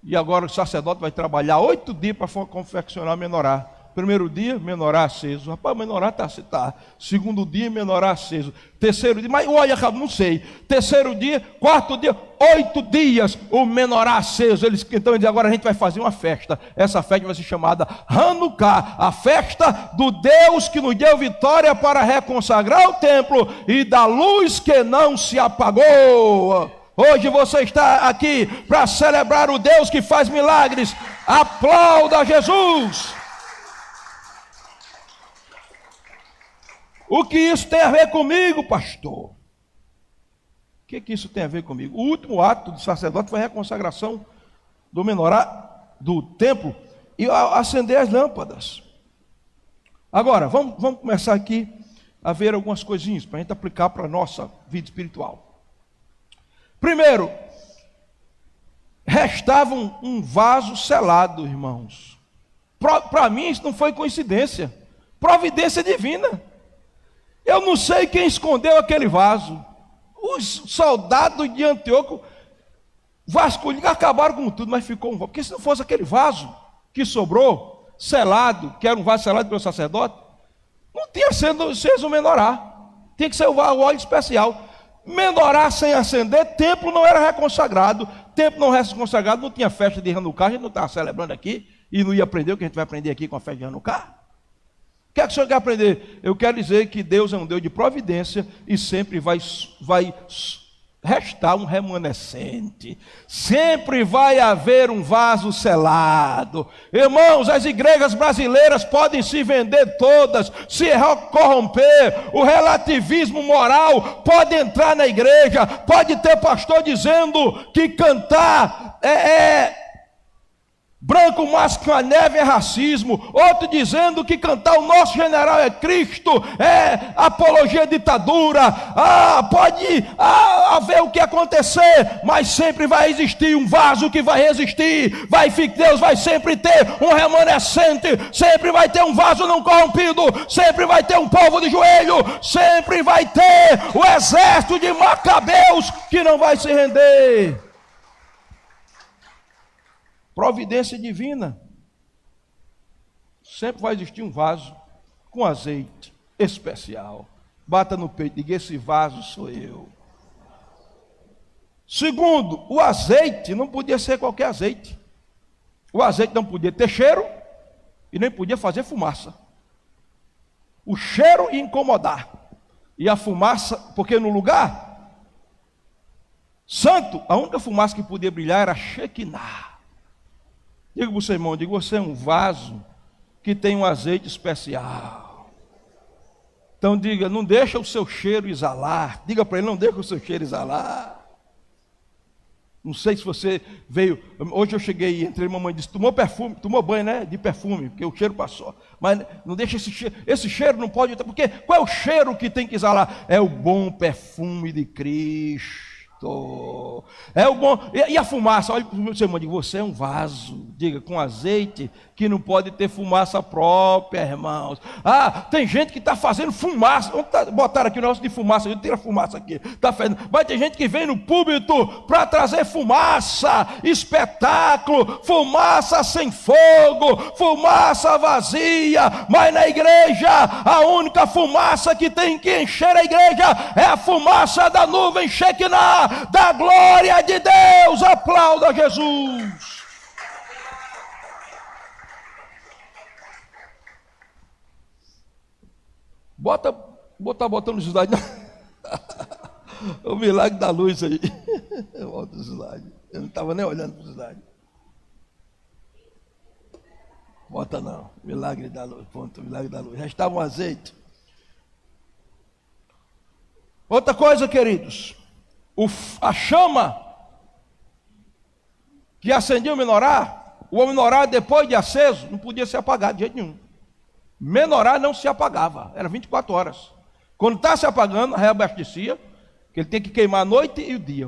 S1: E agora o sacerdote vai trabalhar 8 dias para confeccionar o menorá. Primeiro dia, menorá aceso. Rapaz, o menorá está. Segundo dia, menorá aceso. Terceiro dia, mas olha, não sei. Terceiro dia, quarto dia, 8 dias, o menorá aceso. Então eles dizem: agora a gente vai fazer uma festa. Essa festa vai ser chamada Hanukkah, a festa do Deus que nos deu vitória para reconsagrar o templo e da luz que não se apagou. Hoje você está aqui para celebrar o Deus que faz milagres. Aplauda Jesus. O que isso tem a ver comigo, pastor? O que isso tem a ver comigo? O último ato do sacerdote foi a reconsagração do menorá, do templo, e acender as lâmpadas. Agora, vamos começar aqui a ver algumas coisinhas para a gente aplicar para a nossa vida espiritual. Primeiro, restava um vaso selado, irmãos. Para mim isso não foi coincidência, providência divina. Eu não sei quem escondeu aquele vaso. Os soldados de Antíoco vasculharam, acabaram com tudo, mas ficou um vaso. Porque se não fosse aquele vaso que sobrou, selado, que era um vaso selado pelo sacerdote, não tinha sido o menorá. Tinha que ser o óleo especial. Menorá sem acender, templo não era reconsagrado. Templo não era reconsagrado, não tinha festa de Hanukkah. A gente não estava celebrando aqui e não ia aprender o que a gente vai aprender aqui com a festa de Hanukkah. O que é que o senhor quer aprender? Eu quero dizer que Deus é um Deus de providência e sempre vai restar um remanescente. Sempre vai haver um vaso selado. Irmãos, as igrejas brasileiras podem se vender todas, se corromper, o relativismo moral pode entrar na igreja, pode ter pastor dizendo que cantar Branco mais que a neve é racismo. Outro dizendo que cantar o nosso general é Cristo, é apologia à ditadura. Pode haver o que acontecer, mas sempre vai existir um vaso que vai resistir. Deus vai sempre ter um remanescente, sempre vai ter um vaso não corrompido, sempre vai ter um povo de joelho, sempre vai ter o exército de Macabeus que não vai se render. Providência divina. Sempre vai existir um vaso com azeite especial. Bata no peito, diga: esse vaso sou eu. Segundo, o azeite não podia ser qualquer azeite. O azeite não podia ter cheiro e nem podia fazer fumaça. O cheiro ia incomodar. E a fumaça, porque no lugar santo, a única fumaça que podia brilhar era Shekinah. Diga para o seu irmão, diga: você é um vaso que tem um azeite especial. Então diga: não deixa o seu cheiro exalar. Diga para ele: não deixa o seu cheiro exalar. Não sei se você veio, hoje eu cheguei, entrei, mamãe disse: tomou perfume, tomou banho, né, de perfume, porque o cheiro passou. Mas não deixa esse cheiro não pode, porque qual é o cheiro que tem que exalar? É o bom perfume de Cristo. É o bom. E a fumaça? Olha para o seu irmão, diga: você é um vaso, diga, com azeite, que não pode ter fumaça própria, irmãos. Tem gente que está fazendo fumaça. Botaram aqui o negócio de fumaça, eu tiro a fumaça aqui, tá fazendo. Mas tem gente que vem no púlpito para trazer fumaça, espetáculo, fumaça sem fogo, fumaça vazia. Mas na igreja, a única fumaça que tem que encher a igreja é a fumaça da nuvem Shekinah, da glória de Deus. Aplauda Jesus. Botando o slide. O milagre da luz aí. Bota o slide. Eu não estava nem olhando para o slide. Bota não. Milagre da luz. Ponto. Milagre da luz. Já estava um azeite. Outra coisa, queridos. A chama que acendia o menorá, depois de aceso, não podia ser apagado de jeito nenhum. Menorá não se apagava, era 24 horas. Quando está se apagando, reabastecia, que ele tem que queimar a noite e o dia.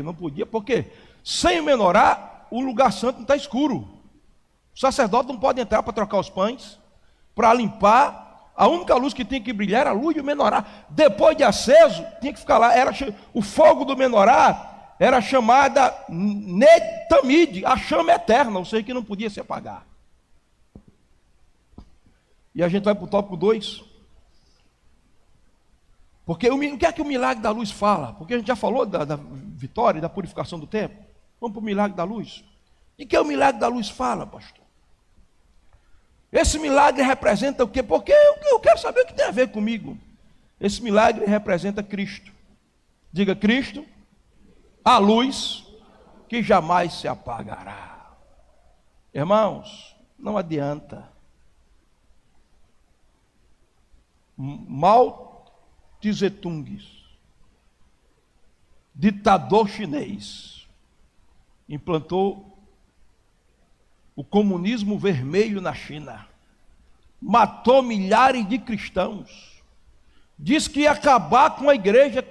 S1: Não podia, porque sem o menorá, o lugar santo não está escuro. O sacerdote não pode entrar para trocar os pães, para limpar. A única luz que tinha que brilhar era a luz do menorá. Depois de aceso, tinha que ficar lá. O fogo do menorá era chamada Netamid, a chama eterna, ou seja, que não podia se apagar. E a gente vai para o tópico 2. Porque o que é que o milagre da luz fala? Porque a gente já falou da vitória e da purificação do templo. Vamos para o milagre da luz. E o que o milagre da luz fala, pastor? Esse milagre representa o quê? Porque eu quero saber o que tem a ver comigo. Esse milagre representa Cristo. Diga: Cristo, a luz que jamais se apagará. Irmãos, não adianta. Mao Tse-tung, ditador chinês, implantou o comunismo vermelho na China, matou milhares de cristãos, disse que ia acabar com a igreja,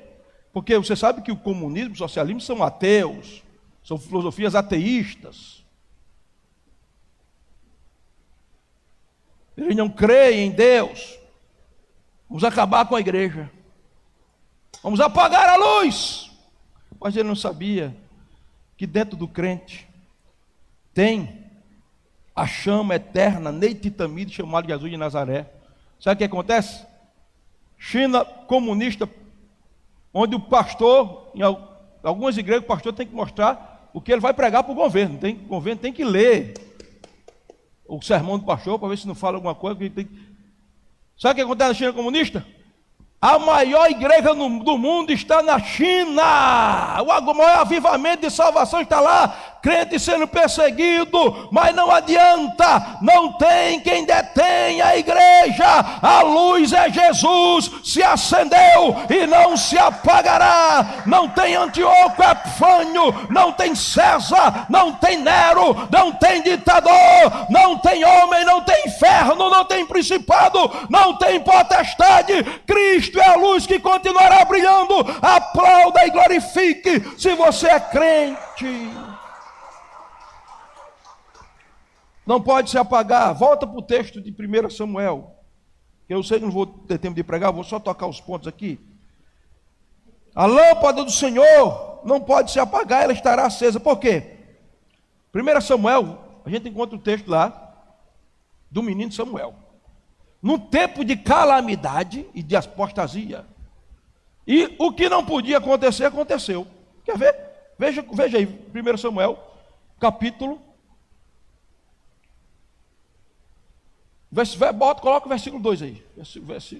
S1: porque você sabe que o comunismo e o socialismo são ateus, são filosofias ateístas. Eles não creem em Deus. Vamos acabar com a igreja, vamos apagar a luz. Mas ele não sabia que dentro do crente tem a chama eterna, Neititamide, chamado Jesus de Nazaré. Sabe o que acontece? China comunista, onde o pastor, em algumas igrejas, o pastor tem que mostrar o que ele vai pregar para o governo. O governo tem que ler o sermão do pastor para ver se não fala alguma coisa. Sabe o que acontece na China comunista? A maior igreja do mundo está na China. O maior avivamento de salvação está lá. crente sendo perseguido, mas não adianta, não tem quem detém a igreja. A luz é Jesus, se acendeu e não se apagará. Não tem Antíoco Epifânio, não tem César, não tem Nero, não tem ditador, não tem homem, não tem inferno, não tem principado, não tem potestade. Cristo é a luz que continuará brilhando. Aplauda e glorifique se você é crente. Não pode se apagar. Volta para o texto de 1 Samuel. Eu sei que não vou ter tempo de pregar, vou só tocar os pontos aqui. A lâmpada do Senhor não pode se apagar, ela estará acesa. Por quê? 1 Samuel, a gente encontra o texto lá do menino Samuel. No tempo de calamidade e de apostasia. E o que não podia acontecer, aconteceu. Quer ver? Veja aí, 1 Samuel, capítulo. Coloca o versículo 2 aí.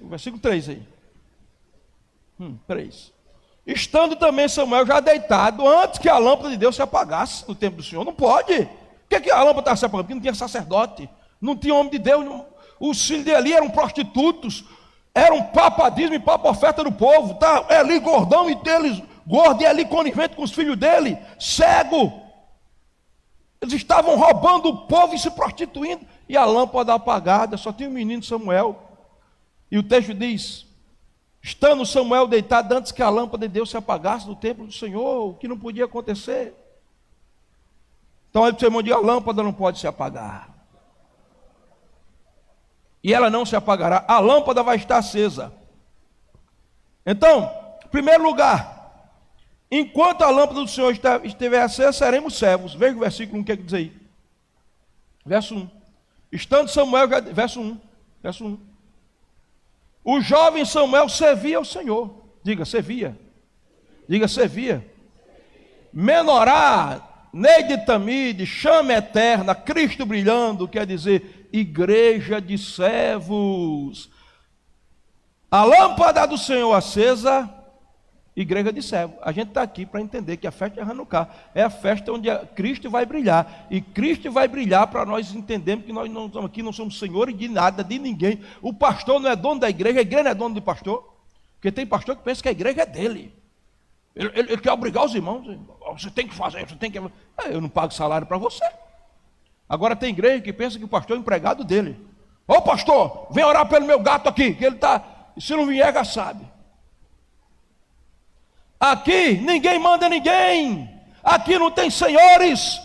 S1: Versículo 3 aí. 3. Estando também Samuel já deitado, antes que a lâmpada de Deus se apagasse no tempo do Senhor. Não pode. Por que a lâmpada estava se apagando? Porque não tinha sacerdote, não tinha homem de Deus. Os filhos dele eram prostitutos, eram papadismo e papa oferta do povo. Tá ali gordão e deles, gordo e ali conivente com os filhos dele, cego. Eles estavam roubando o povo e se prostituindo. E a lâmpada apagada, só tinha o menino Samuel. E o texto diz: estando Samuel deitado antes que a lâmpada de Deus se apagasse do templo do Senhor, o que não podia acontecer. Então aí o seu irmão diz: a lâmpada não pode se apagar. E ela não se apagará, a lâmpada vai estar acesa. Então, em primeiro lugar, enquanto a lâmpada do Senhor estiver acesa, seremos servos. Veja o versículo 1, o que diz aí. Verso 1. Estando Samuel, verso 1. O jovem Samuel servia ao Senhor. Diga, servia. Diga, servia. Menorá, Neide Tamide, chama eterna, Cristo brilhando, quer dizer, igreja de servos. A lâmpada do Senhor acesa, igreja de servos. A gente está aqui para entender que a festa de Hanukkah é a festa onde Cristo vai brilhar. E Cristo vai brilhar para nós entendermos que nós não estamos aqui, não somos senhores de nada, de ninguém. O pastor não é dono da igreja, a igreja não é dono do pastor. Porque tem pastor que pensa que a igreja é dele. Ele quer obrigar os irmãos. Você tem que fazer, você tem que... Eu não pago salário para você. Agora tem igreja que pensa que o pastor é empregado dele. Ô pastor, vem orar pelo meu gato aqui, que ele está... Se não vier, já sabe. Aqui ninguém manda ninguém. Aqui não tem senhores.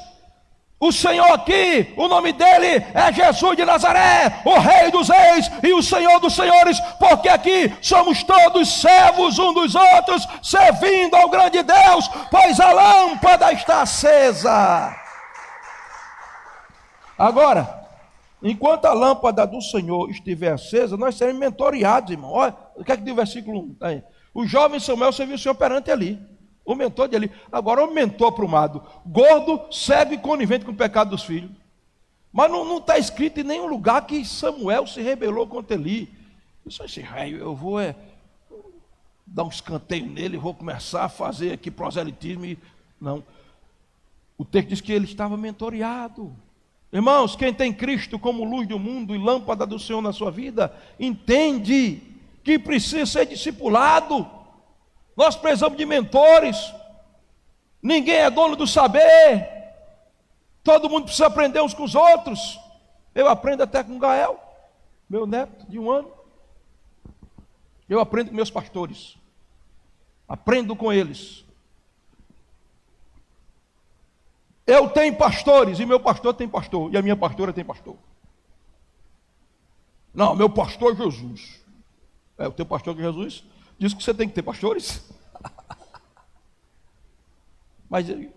S1: O Senhor aqui, o nome dele é Jesus de Nazaré, o Rei dos Reis e o Senhor dos Senhores, porque aqui somos todos servos uns dos outros, servindo ao grande Deus, pois a lâmpada está acesa. Agora, enquanto a lâmpada do Senhor estiver acesa, nós seremos mentoreados, irmão. Olha, o que é que diz o versículo 1? Aí. O jovem Samuel serviu o Senhor perante ali. O mentor dele. Agora o mentor aprumado, gordo, cego e conivente com o pecado dos filhos. Mas não está escrito em nenhum lugar que Samuel se rebelou contra Eli. Eu vou dar um escanteio nele, vou começar a fazer aqui proselitismo. Não. O texto diz que ele estava mentoreado. Irmãos, quem tem Cristo como luz do mundo e lâmpada do Senhor na sua vida, entende que precisa ser discipulado. Nós precisamos de mentores. Ninguém é dono do saber. Todo mundo precisa aprender uns com os outros. Eu aprendo até com Gael, meu neto de 1 ano. Eu aprendo com meus pastores. Aprendo com eles. Eu tenho pastores e meu pastor tem pastor. E a minha pastora tem pastor. Não, meu pastor é Jesus. O teu pastor é Jesus? Diz que você tem que ter pastores. Mas aí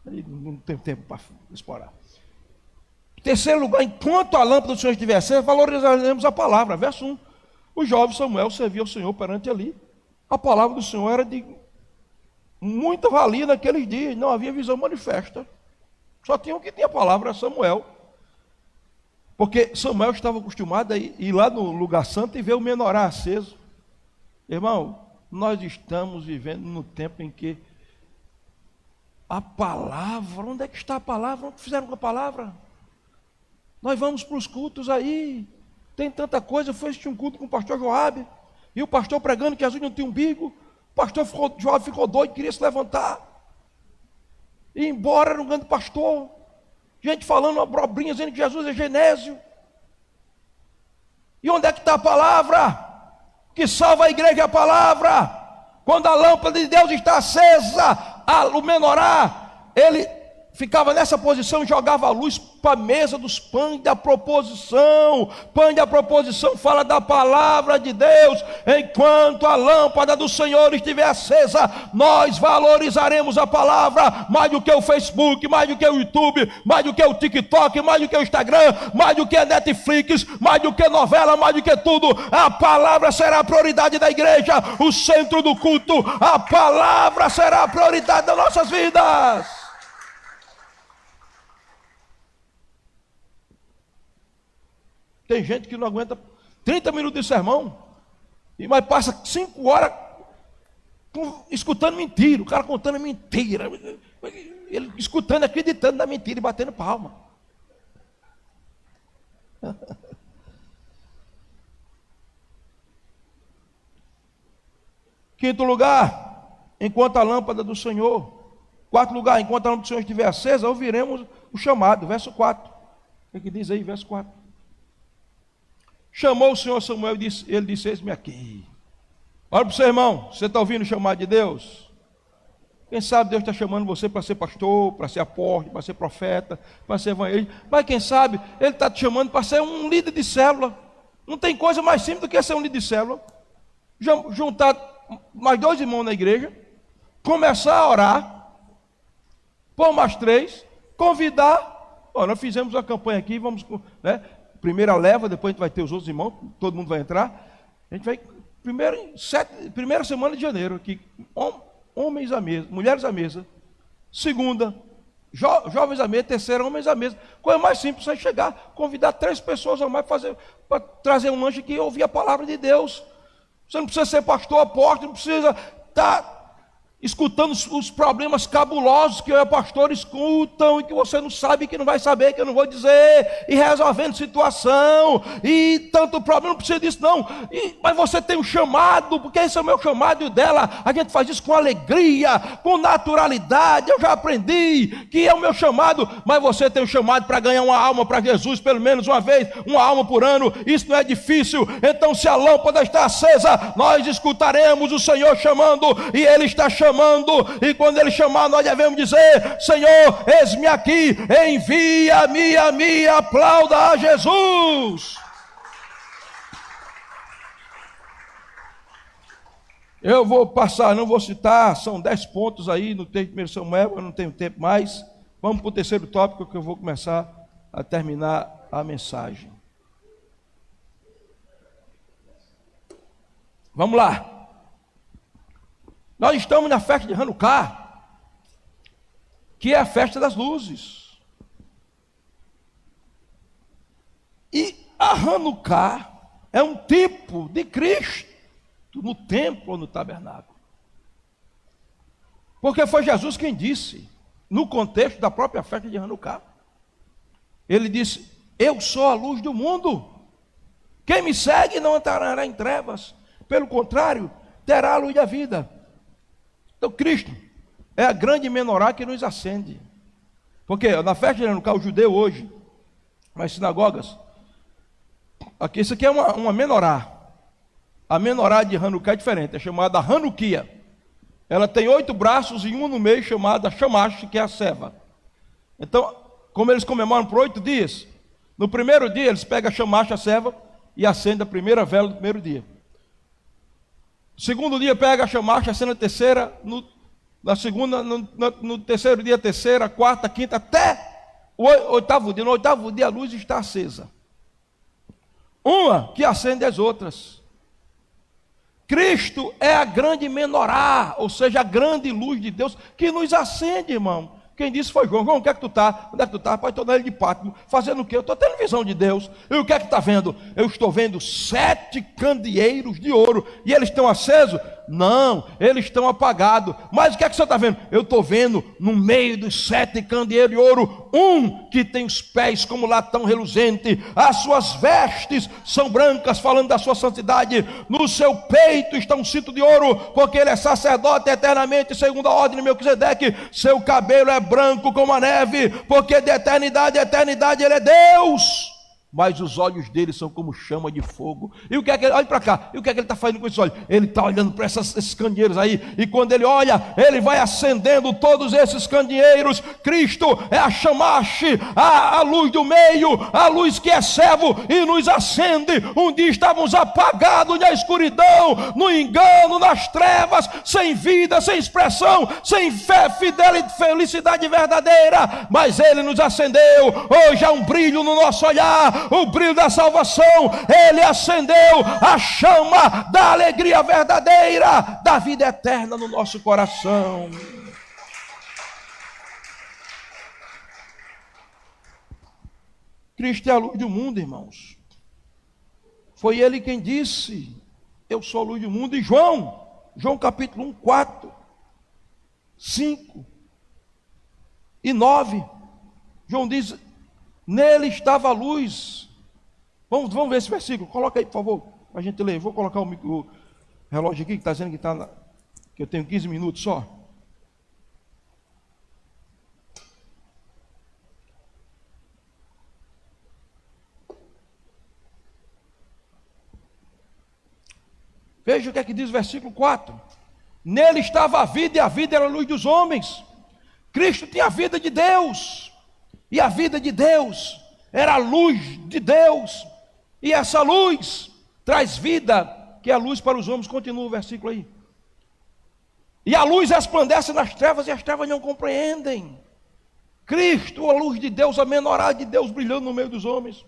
S1: não tem tempo para explorar. Terceiro lugar, enquanto a lâmpada do Senhor estiver acesa, valorizaremos a palavra. Verso 1. O jovem Samuel servia ao Senhor perante ali. A palavra do Senhor era de muita valia naqueles dias. Não havia visão manifesta. Só tinha o que tinha a palavra, Samuel. Porque Samuel estava acostumado a ir lá no lugar santo e ver o menorá aceso. Irmão, nós estamos vivendo no tempo em que A palavra, onde é que está a palavra? O que fizeram com a palavra? Nós vamos para os cultos aí, tem tanta coisa. Eu fui assistir um culto com o pastor Joabe, e o pastor pregando que Jesus não tinha umbigo. O pastor Joabe ficou doido, queria se levantar e ir embora. Era um grande pastor, gente falando abobrinha, dizendo que Jesus é Genésio. E onde é que está a palavra? Que salva a igreja é a palavra. Quando a lâmpada de Deus está acesa, o menorá, ele ficava nessa posição e jogava a luz para a mesa dos pães da proposição. Pães da proposição fala da palavra de Deus. Enquanto a lâmpada do Senhor estiver acesa, nós valorizaremos a palavra mais do que o Facebook, mais do que o YouTube, mais do que o TikTok, mais do que o Instagram, mais do que a Netflix, mais do que novela, mais do que tudo. A palavra será a prioridade da igreja, o centro do culto. A palavra será a prioridade das nossas vidas. Tem gente que não aguenta 30 minutos de sermão, mas passa 5 horas escutando mentira, o cara contando mentira, ele escutando, acreditando na mentira e batendo palma. Quinto lugar, enquanto a lâmpada do Senhor. Quarto lugar, enquanto a lâmpada do Senhor estiver acesa, ouviremos o chamado. Verso 4. O que diz aí, verso 4? Chamou o Senhor Samuel e ele disse: eis-me aqui. Olha para o seu irmão, você está ouvindo o chamado de Deus? Quem sabe Deus está chamando você para ser pastor, para ser apóstolo, para ser profeta, para ser evangelista. Mas quem sabe Ele está te chamando para ser um líder de célula. Não tem coisa mais simples do que ser um líder de célula. Juntar mais 2 irmãos na igreja, começar a orar, pôr mais 3, convidar. Nós fizemos uma campanha aqui, vamos, né? Primeira leva, depois a gente vai ter os outros irmãos, todo mundo vai entrar. A gente vai, primeira semana de janeiro, aqui, homens à mesa, mulheres à mesa. Segunda, jovens à mesa. Terceira, homens à mesa. Coisa mais simples, você chegar, convidar 3 pessoas ou mais para trazer um lanche aqui e ouvir a palavra de Deus. Você não precisa ser pastor, apóstolo, não precisa estar escutando os problemas cabulosos que o pastor escutam e que você não sabe, que não vai saber, que eu não vou dizer, e resolvendo situação, e tanto problema, não precisa disso não. Mas você tem um chamado, porque esse é o meu chamado e o dela. A gente faz isso com alegria, com naturalidade. Eu já aprendi que é o meu chamado, mas você tem um chamado para ganhar uma alma para Jesus, pelo menos uma vez, uma alma por ano. Isso não é difícil. Então, se a lâmpada está acesa, nós escutaremos o Senhor chamando, e Ele está chamando, e quando Ele chamar, nós devemos dizer: Senhor, eis-me aqui, envia-me a mim. Aplauda a Jesus. Eu vou passar, não vou citar, são 10 pontos aí no texto de 1 Samuel, eu não tenho tempo mais. Vamos para o terceiro tópico, que eu vou começar a terminar a mensagem. Vamos lá. Nós estamos na festa de Hanukkah, que é a festa das luzes. E a Hanukkah é um tipo de Cristo no templo ou no tabernáculo. Porque foi Jesus quem disse, no contexto da própria festa de Hanukkah. Ele disse: eu sou a luz do mundo. Quem me segue não entrará em trevas, pelo contrário, terá a luz da vida. Então Cristo é a grande menorá que nos acende. Porque na festa de Hanukkah, o judeu hoje, nas sinagogas, aqui, isso aqui é uma menorá. A menorá de Hanukkah é diferente, é chamada Hanukia. Ela tem 8 braços e um no meio, chamada Shamash, que é a ceva. Então, como eles comemoram por 8 dias, no primeiro dia eles pegam a Shamash, a ceva, e acendem a primeira vela do primeiro dia. No segundo dia pega a Shamash, acende a terceira, na segunda, no terceiro dia a terceira, a quarta, a quinta, até o 8º dia. No 8º dia a luz está acesa. Uma que acende as outras. Cristo é a grande menorá, ou seja, a grande luz de Deus que nos acende, irmão. Quem disse foi João. João, onde é que tu está? Onde é que tu está? Pai, estou na ilha de Patmos. Fazendo o quê? Eu estou tendo visão de Deus. E o que é que está vendo? Eu estou vendo 7 candeeiros de ouro. E eles estão acesos Não, eles estão apagados. Mas o que é que você está vendo? Eu estou vendo no meio dos 7 candeeiros de ouro, um que tem os pés como latão reluzente, as suas vestes são brancas, falando da sua santidade. No seu peito está um cinto de ouro, porque ele é sacerdote eternamente, segundo a ordem de Melquisedeque. Seu cabelo é branco como a neve, porque de eternidade a eternidade ele é Deus. Mas os olhos dele são como chama de fogo. E o que é que ele, olha para cá, e o que é que ele está fazendo com esses olhos? Ele está olhando para esses candeeiros aí, e quando ele olha, ele vai acendendo todos esses candeeiros. Cristo é a chamaste, a luz do meio, a luz que é servo e nos acende. Um dia estávamos apagados na escuridão, no engano, nas trevas, sem vida, sem expressão, sem fé, fidelidade, felicidade verdadeira, mas ele nos acendeu. Hoje há um brilho no nosso olhar, o brilho da salvação. Ele acendeu a chama da alegria verdadeira, da vida eterna no nosso coração. Cristo é a luz do mundo, irmãos. Foi ele quem disse: eu sou a luz do mundo. E João capítulo 1, 4, 5 e 9, João diz: nele estava a luz. Vamos ver esse versículo. Coloca aí, por favor, para a gente ler. Vou colocar o relógio aqui, que está dizendo que eu tenho 15 minutos só. Veja o que é que diz o versículo 4. Nele estava a vida, e a vida era a luz dos homens. Cristo tinha a vida de Deus, e a vida de Deus era a luz de Deus, e essa luz traz vida, que é a luz para os homens. Continua o versículo aí. E a luz resplandece nas trevas, e as trevas não compreendem. Cristo, a luz de Deus, a menorá de Deus brilhando no meio dos homens,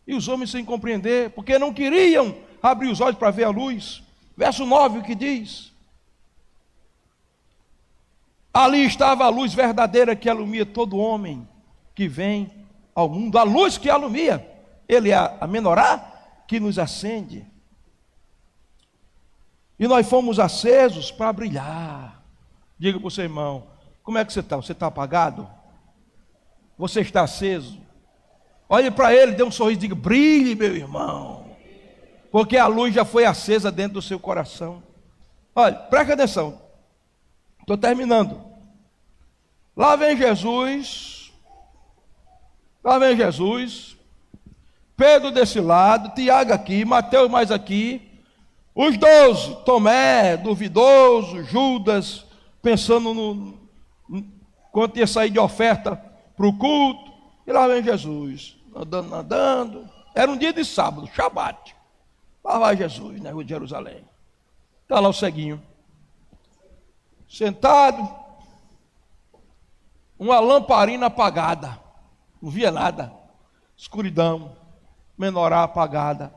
S1: e os homens sem compreender, porque não queriam abrir os olhos para ver a luz. Verso 9, o que diz? Ali estava a luz verdadeira que alumia todo homem que vem ao mundo. A luz que alumia, ele é a menorá que nos acende. E nós fomos acesos para brilhar. Diga para o seu irmão: como é que você está? Você está apagado? Você está aceso? Olhe para ele, dê um sorriso e diga: brilhe, meu irmão, porque a luz já foi acesa dentro do seu coração. Olha, presta atenção, estou terminando. Lá vem Jesus, Pedro desse lado, Tiago aqui, Mateus mais aqui, os 12, Tomé, duvidoso, Judas, pensando quanto ia sair de oferta para o culto. E lá vem Jesus, andando, era um dia de sábado, Shabat. Lá vai Jesus, na rua de Jerusalém. Está lá o ceguinho, sentado, uma lamparina apagada, não via nada, escuridão, menorá apagada.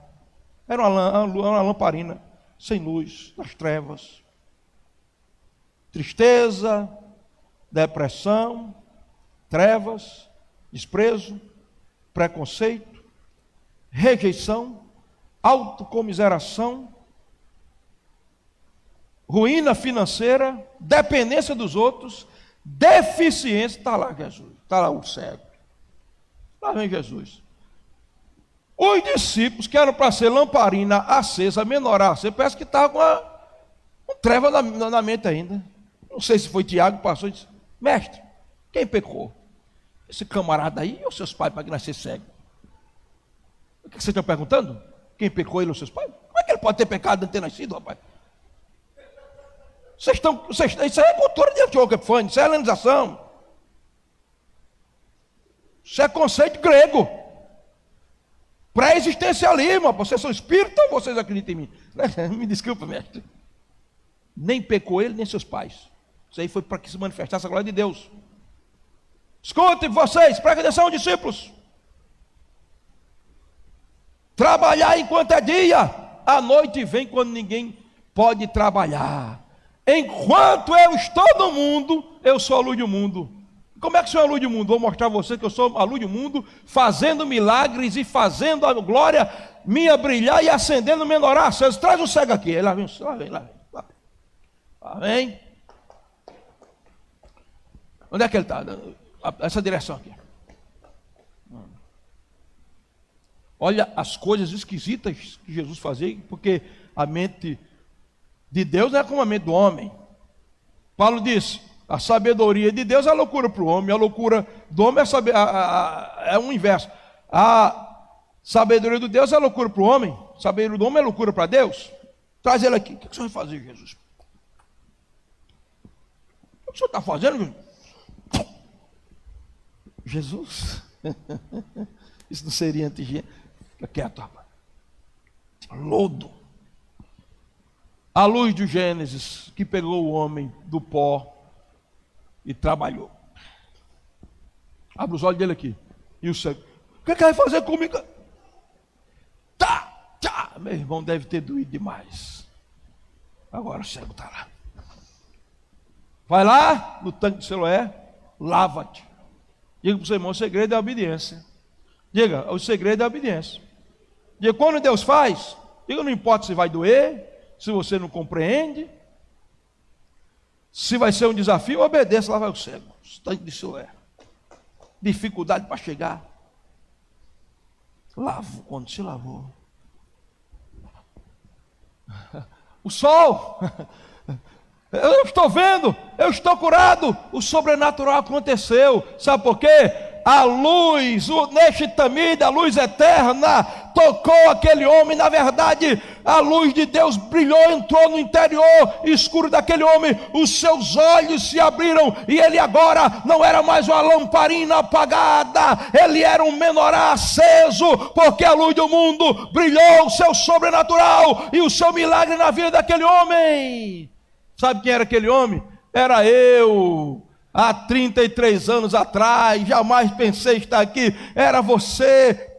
S1: Era uma lamparina sem luz, nas trevas. Tristeza, depressão, trevas, desprezo, preconceito, rejeição, autocomiseração, ruína financeira, dependência dos outros, deficiência. Está lá Jesus, está lá o cego. Lá vem Jesus. Os discípulos, que eram para ser lamparina acesa, menorá acesa, parece que estavam com treva na mente ainda. Não sei se foi Tiago que passou e disse: mestre, quem pecou? Esse camarada aí ou seus pais, para que nascer cego? O que vocês estão perguntando? Quem pecou, ele ou seus pais? Como é que ele pode ter pecado antes de ter nascido, rapaz? Isso aí é cultura de Antioquia Epifânio, isso é helenização. Isso é conceito grego. Pré-existencialismo. Vocês são espíritas ou vocês acreditam em mim? Me desculpa, mestre. Nem pecou ele, nem seus pais. Isso aí foi para que se manifestasse a glória de Deus. Escutem vocês, prestem atenção, discípulos. Trabalhar enquanto é dia, a noite vem quando ninguém pode trabalhar. Enquanto eu estou no mundo, eu sou a luz do mundo. Como é que sou a luz do mundo? Vou mostrar a você que eu sou a luz do mundo, fazendo milagres e fazendo a glória minha brilhar e acendendo o menorá aceso. Traz o cego aqui. Aí lá vem, lá vem, lá vem. Lá vem. Onde é que ele está? Essa direção aqui. Olha as coisas esquisitas que Jesus fazia, porque a mente de Deus não é como a mente do homem. Paulo disse, a sabedoria de Deus é loucura para o homem, a loucura do homem é o inverso. A sabedoria de Deus é loucura para o homem, a sabedoria do homem é loucura para Deus. Traz ele aqui. O que você vai fazer, Jesus? O que o senhor está fazendo, Jesus? Isso não seria antigênico? Fica quieto, rapaz. Lodo. A luz do Gênesis que pegou o homem do pó e trabalhou. Abre os olhos dele aqui. E o cego, o que ele vai fazer comigo? Tá. Meu irmão deve ter doído demais. Agora o cego está lá. Vai lá no tanque de Siloé, lava-te. Diga para o seu irmão, o segredo é a obediência. Diga, o segredo é a obediência. Diga, quando Deus faz, diga, não importa se vai doer, se você não compreende, se vai ser um desafio, obedeça, lá vai o cego. Tanque de Siloé. Dificuldade para chegar. Lavo, quando se lavou. O sol, eu estou vendo, eu estou curado, o sobrenatural aconteceu. Sabe por quê? A luz, o Neshtamid, a luz eterna, tocou aquele homem. Na verdade, a luz de Deus brilhou, entrou no interior escuro daquele homem. Os seus olhos se abriram e ele agora não era mais uma lamparina apagada, ele era um menorá aceso, porque a luz do mundo brilhou, o seu sobrenatural e o seu milagre na vida daquele homem. Sabe quem era aquele homem? Era eu. Há 33 anos atrás, jamais pensei estar aqui. Era você,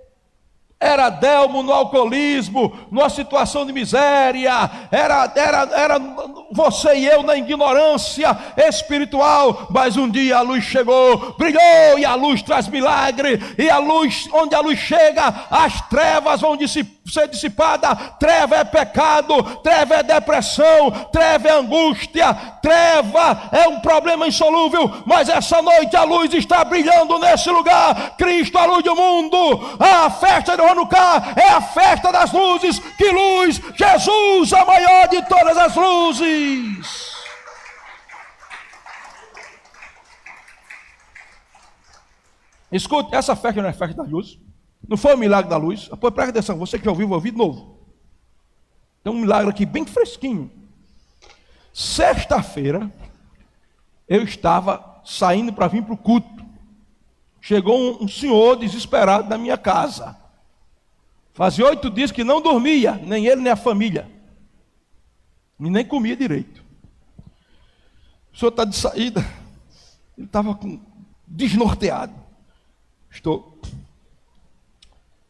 S1: era Delmo no alcoolismo, numa situação de miséria, era você e eu na ignorância espiritual, mas um dia a luz chegou, brilhou, e a luz traz milagre, e a luz, onde a luz chega, as trevas vão ser dissipadas. Treva é pecado, treva é depressão, treva é angústia, treva é um problema insolúvel, mas essa noite a luz está brilhando nesse lugar. Cristo, a luz do mundo. A festa de Hanukkah é a festa das luzes. Que luz? Jesus, a maior de todas as luzes. Escute, essa festa não é festa da luz, não foi o milagre da luz. Pois presta atenção, você que já ouviu, vou ouvir de novo. Tem um milagre aqui bem fresquinho. Sexta-feira eu estava saindo para vir para o culto. Chegou um senhor desesperado na minha casa. Fazia 8 dias que não dormia, nem ele nem a família, e nem comia direito. O senhor está de saída. Ele estava desnorteado.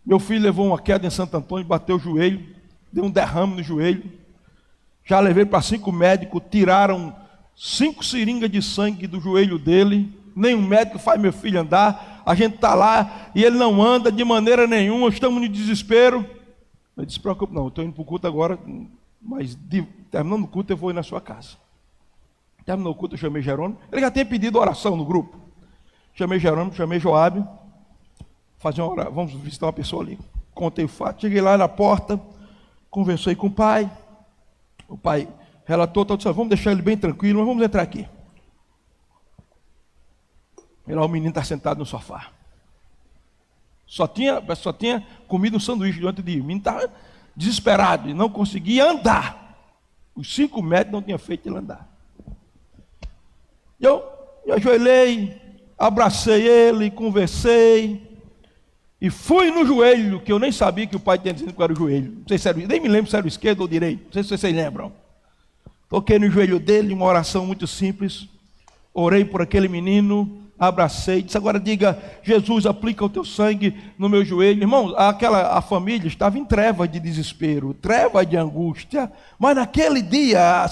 S1: Meu filho levou uma queda em Santo Antônio, bateu o joelho, deu um derrame no joelho. Já levei para 5 médicos, tiraram 5 seringas de sangue do joelho dele. Nenhum médico faz meu filho andar. A gente está lá e ele não anda de maneira nenhuma. Estamos no desespero. Eu disse, se preocupe não, eu estou indo para o culto agora, mas terminando o culto eu vou ir na sua casa. Terminou o culto, eu chamei Jerônimo. Ele já tinha pedido oração no grupo. Chamei Jerônimo, chamei Joabe. Vamos visitar uma pessoa ali. Contei o fato, cheguei lá na porta, conversei com o pai. O pai relatou, disse, vamos deixar ele bem tranquilo, mas vamos entrar aqui. E lá o menino está sentado no sofá. Só tinha comido um sanduíche diante de mim. O menino estava desesperado e não conseguia andar. Os 5 médicos não tinham feito ele andar. Eu ajoelhei, abracei ele, conversei. E fui no joelho, que eu nem sabia que o pai tinha dizendo que era o joelho. Não sei se era, nem me lembro se era o esquerdo ou o direito. Não sei se vocês lembram. Toquei no joelho dele, uma oração muito simples. Orei por aquele menino, abracei, disse, agora diga, Jesus, aplica o teu sangue no meu joelho. Irmão, a família estava em treva de desespero, treva de angústia. Mas naquele dia,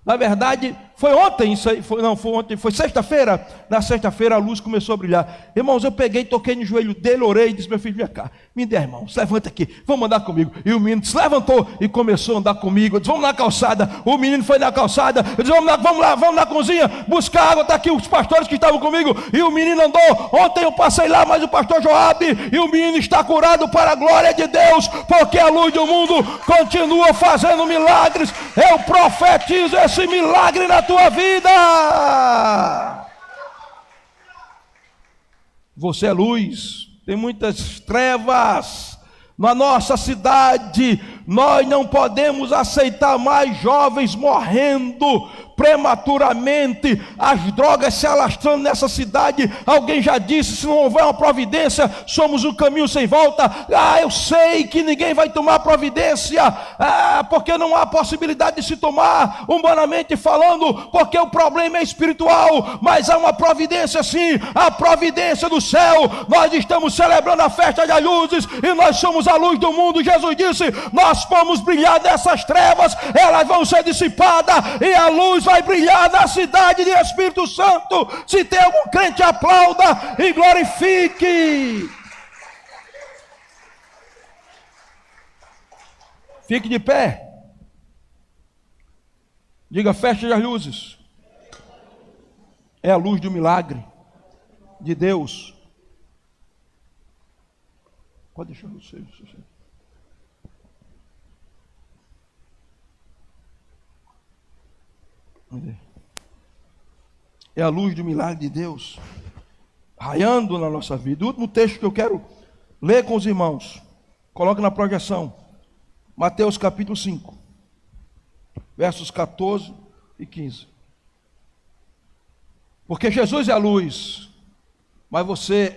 S1: Na verdade, foi ontem isso aí, foi ontem, foi sexta-feira. Na sexta-feira a luz começou a brilhar. Irmãos, eu peguei, toquei no joelho dele, orei e disse: meu filho, vem cá, me dê, irmão, se levanta aqui, vamos andar comigo. E o menino se levantou e começou a andar comigo. Eu disse: vamos na calçada. O menino foi na calçada. Eu disse: vamos na cozinha, buscar água. Está aqui os pastores que estavam comigo. E o menino andou. Ontem eu passei lá, mas o pastor Joabe, e o menino está curado para a glória de Deus, porque a luz do mundo continua fazendo milagres. Eu profetizo esse milagre na tua vida. Você é luz. Tem muitas trevas na nossa cidade. Nós não podemos aceitar mais jovens morrendo prematuramente, as drogas se alastrando nessa cidade. Alguém já disse: se não houver uma providência, somos um caminho sem volta. Eu sei que ninguém vai tomar providência, porque não há possibilidade de se tomar, humanamente falando, porque o problema é espiritual, mas há uma providência sim, a providência do céu. Nós estamos celebrando a festa das luzes, e nós somos a luz do mundo. Jesus disse: nós vamos brilhar nessas trevas, elas vão ser dissipadas, e a luz vai brilhar na cidade de Espírito Santo. Se tem algum crente, aplauda e glorifique. Fique de pé. Diga: feche as luzes. É a luz do milagre de Deus. Pode deixar você. É a luz do milagre de Deus raiando na nossa vida. O último texto que eu quero ler com os irmãos, coloque na projeção, Mateus capítulo 5, versos 14 e 15. Porque Jesus é a luz, mas você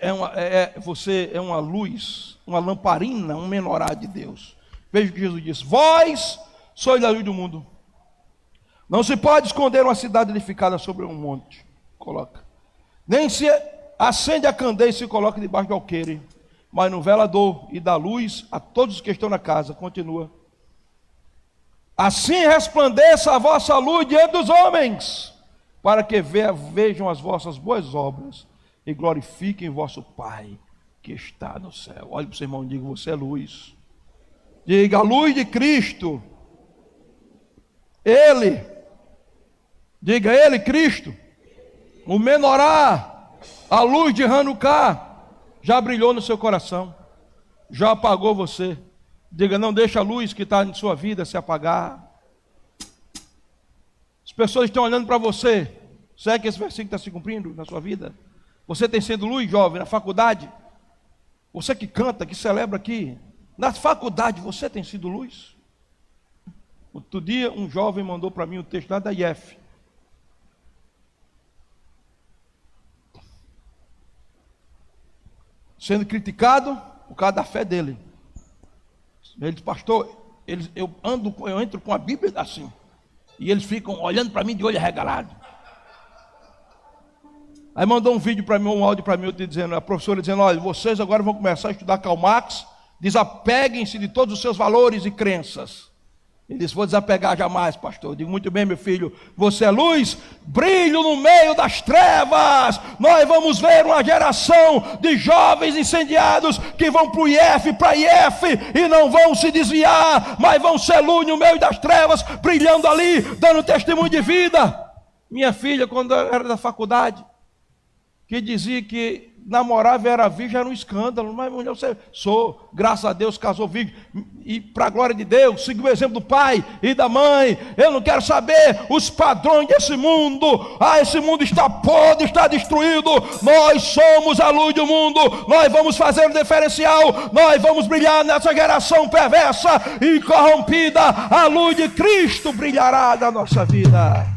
S1: é uma luz, uma lamparina, um menorá de Deus. Veja o que Jesus disse: vós sois a luz do mundo. Não se pode esconder uma cidade edificada sobre um monte. Coloca. Nem se acende a candeia e se coloca debaixo do alqueire, mas no velador, e dá luz a todos os que estão na casa. Continua. Assim resplandeça a vossa luz diante dos homens, para que vejam as vossas boas obras e glorifiquem vosso Pai que está no céu. Olhe para o seu irmão e diga: você é luz. Diga: a luz de Cristo. Ele, diga ele, Cristo, o menorá, a luz de Hanukkah, já brilhou no seu coração, já apagou você. Diga: não deixa a luz que está em sua vida se apagar. As pessoas estão olhando para você. Será que esse versículo está se cumprindo na sua vida? Você tem sido luz, jovem, na faculdade? Você que canta, que celebra aqui, na faculdade você tem sido luz? Outro dia um jovem mandou para mim um texto lá da IF. Sendo criticado por causa da fé dele. Ele disse: pastor, eu entro com a Bíblia assim, e eles ficam olhando para mim de olho arregalado. Aí mandou um vídeo para mim, um áudio para mim, a professora dizendo: olha, vocês agora vão começar a estudar Karl Marx, desapeguem-se de todos os seus valores e crenças. Ele disse: vou desapegar jamais, pastor. Eu digo: muito bem, meu filho, você é luz, brilho no meio das trevas. Nós vamos ver uma geração de jovens incendiados que vão para o IF, para a IF, e não vão se desviar, mas vão ser luz no meio das trevas, brilhando ali, dando testemunho de vida. Minha filha, quando era da faculdade, que dizia que namorava era virgem, era um escândalo. Mas mulher, você sou, graças a Deus, casou virgem, e para a glória de Deus, segui o exemplo do pai e da mãe. Eu não quero saber os padrões desse mundo. Esse mundo está podre, está destruído. Nós somos a luz do mundo, nós vamos fazer o diferencial, nós vamos brilhar nessa geração perversa e corrompida. A luz de Cristo brilhará na nossa vida.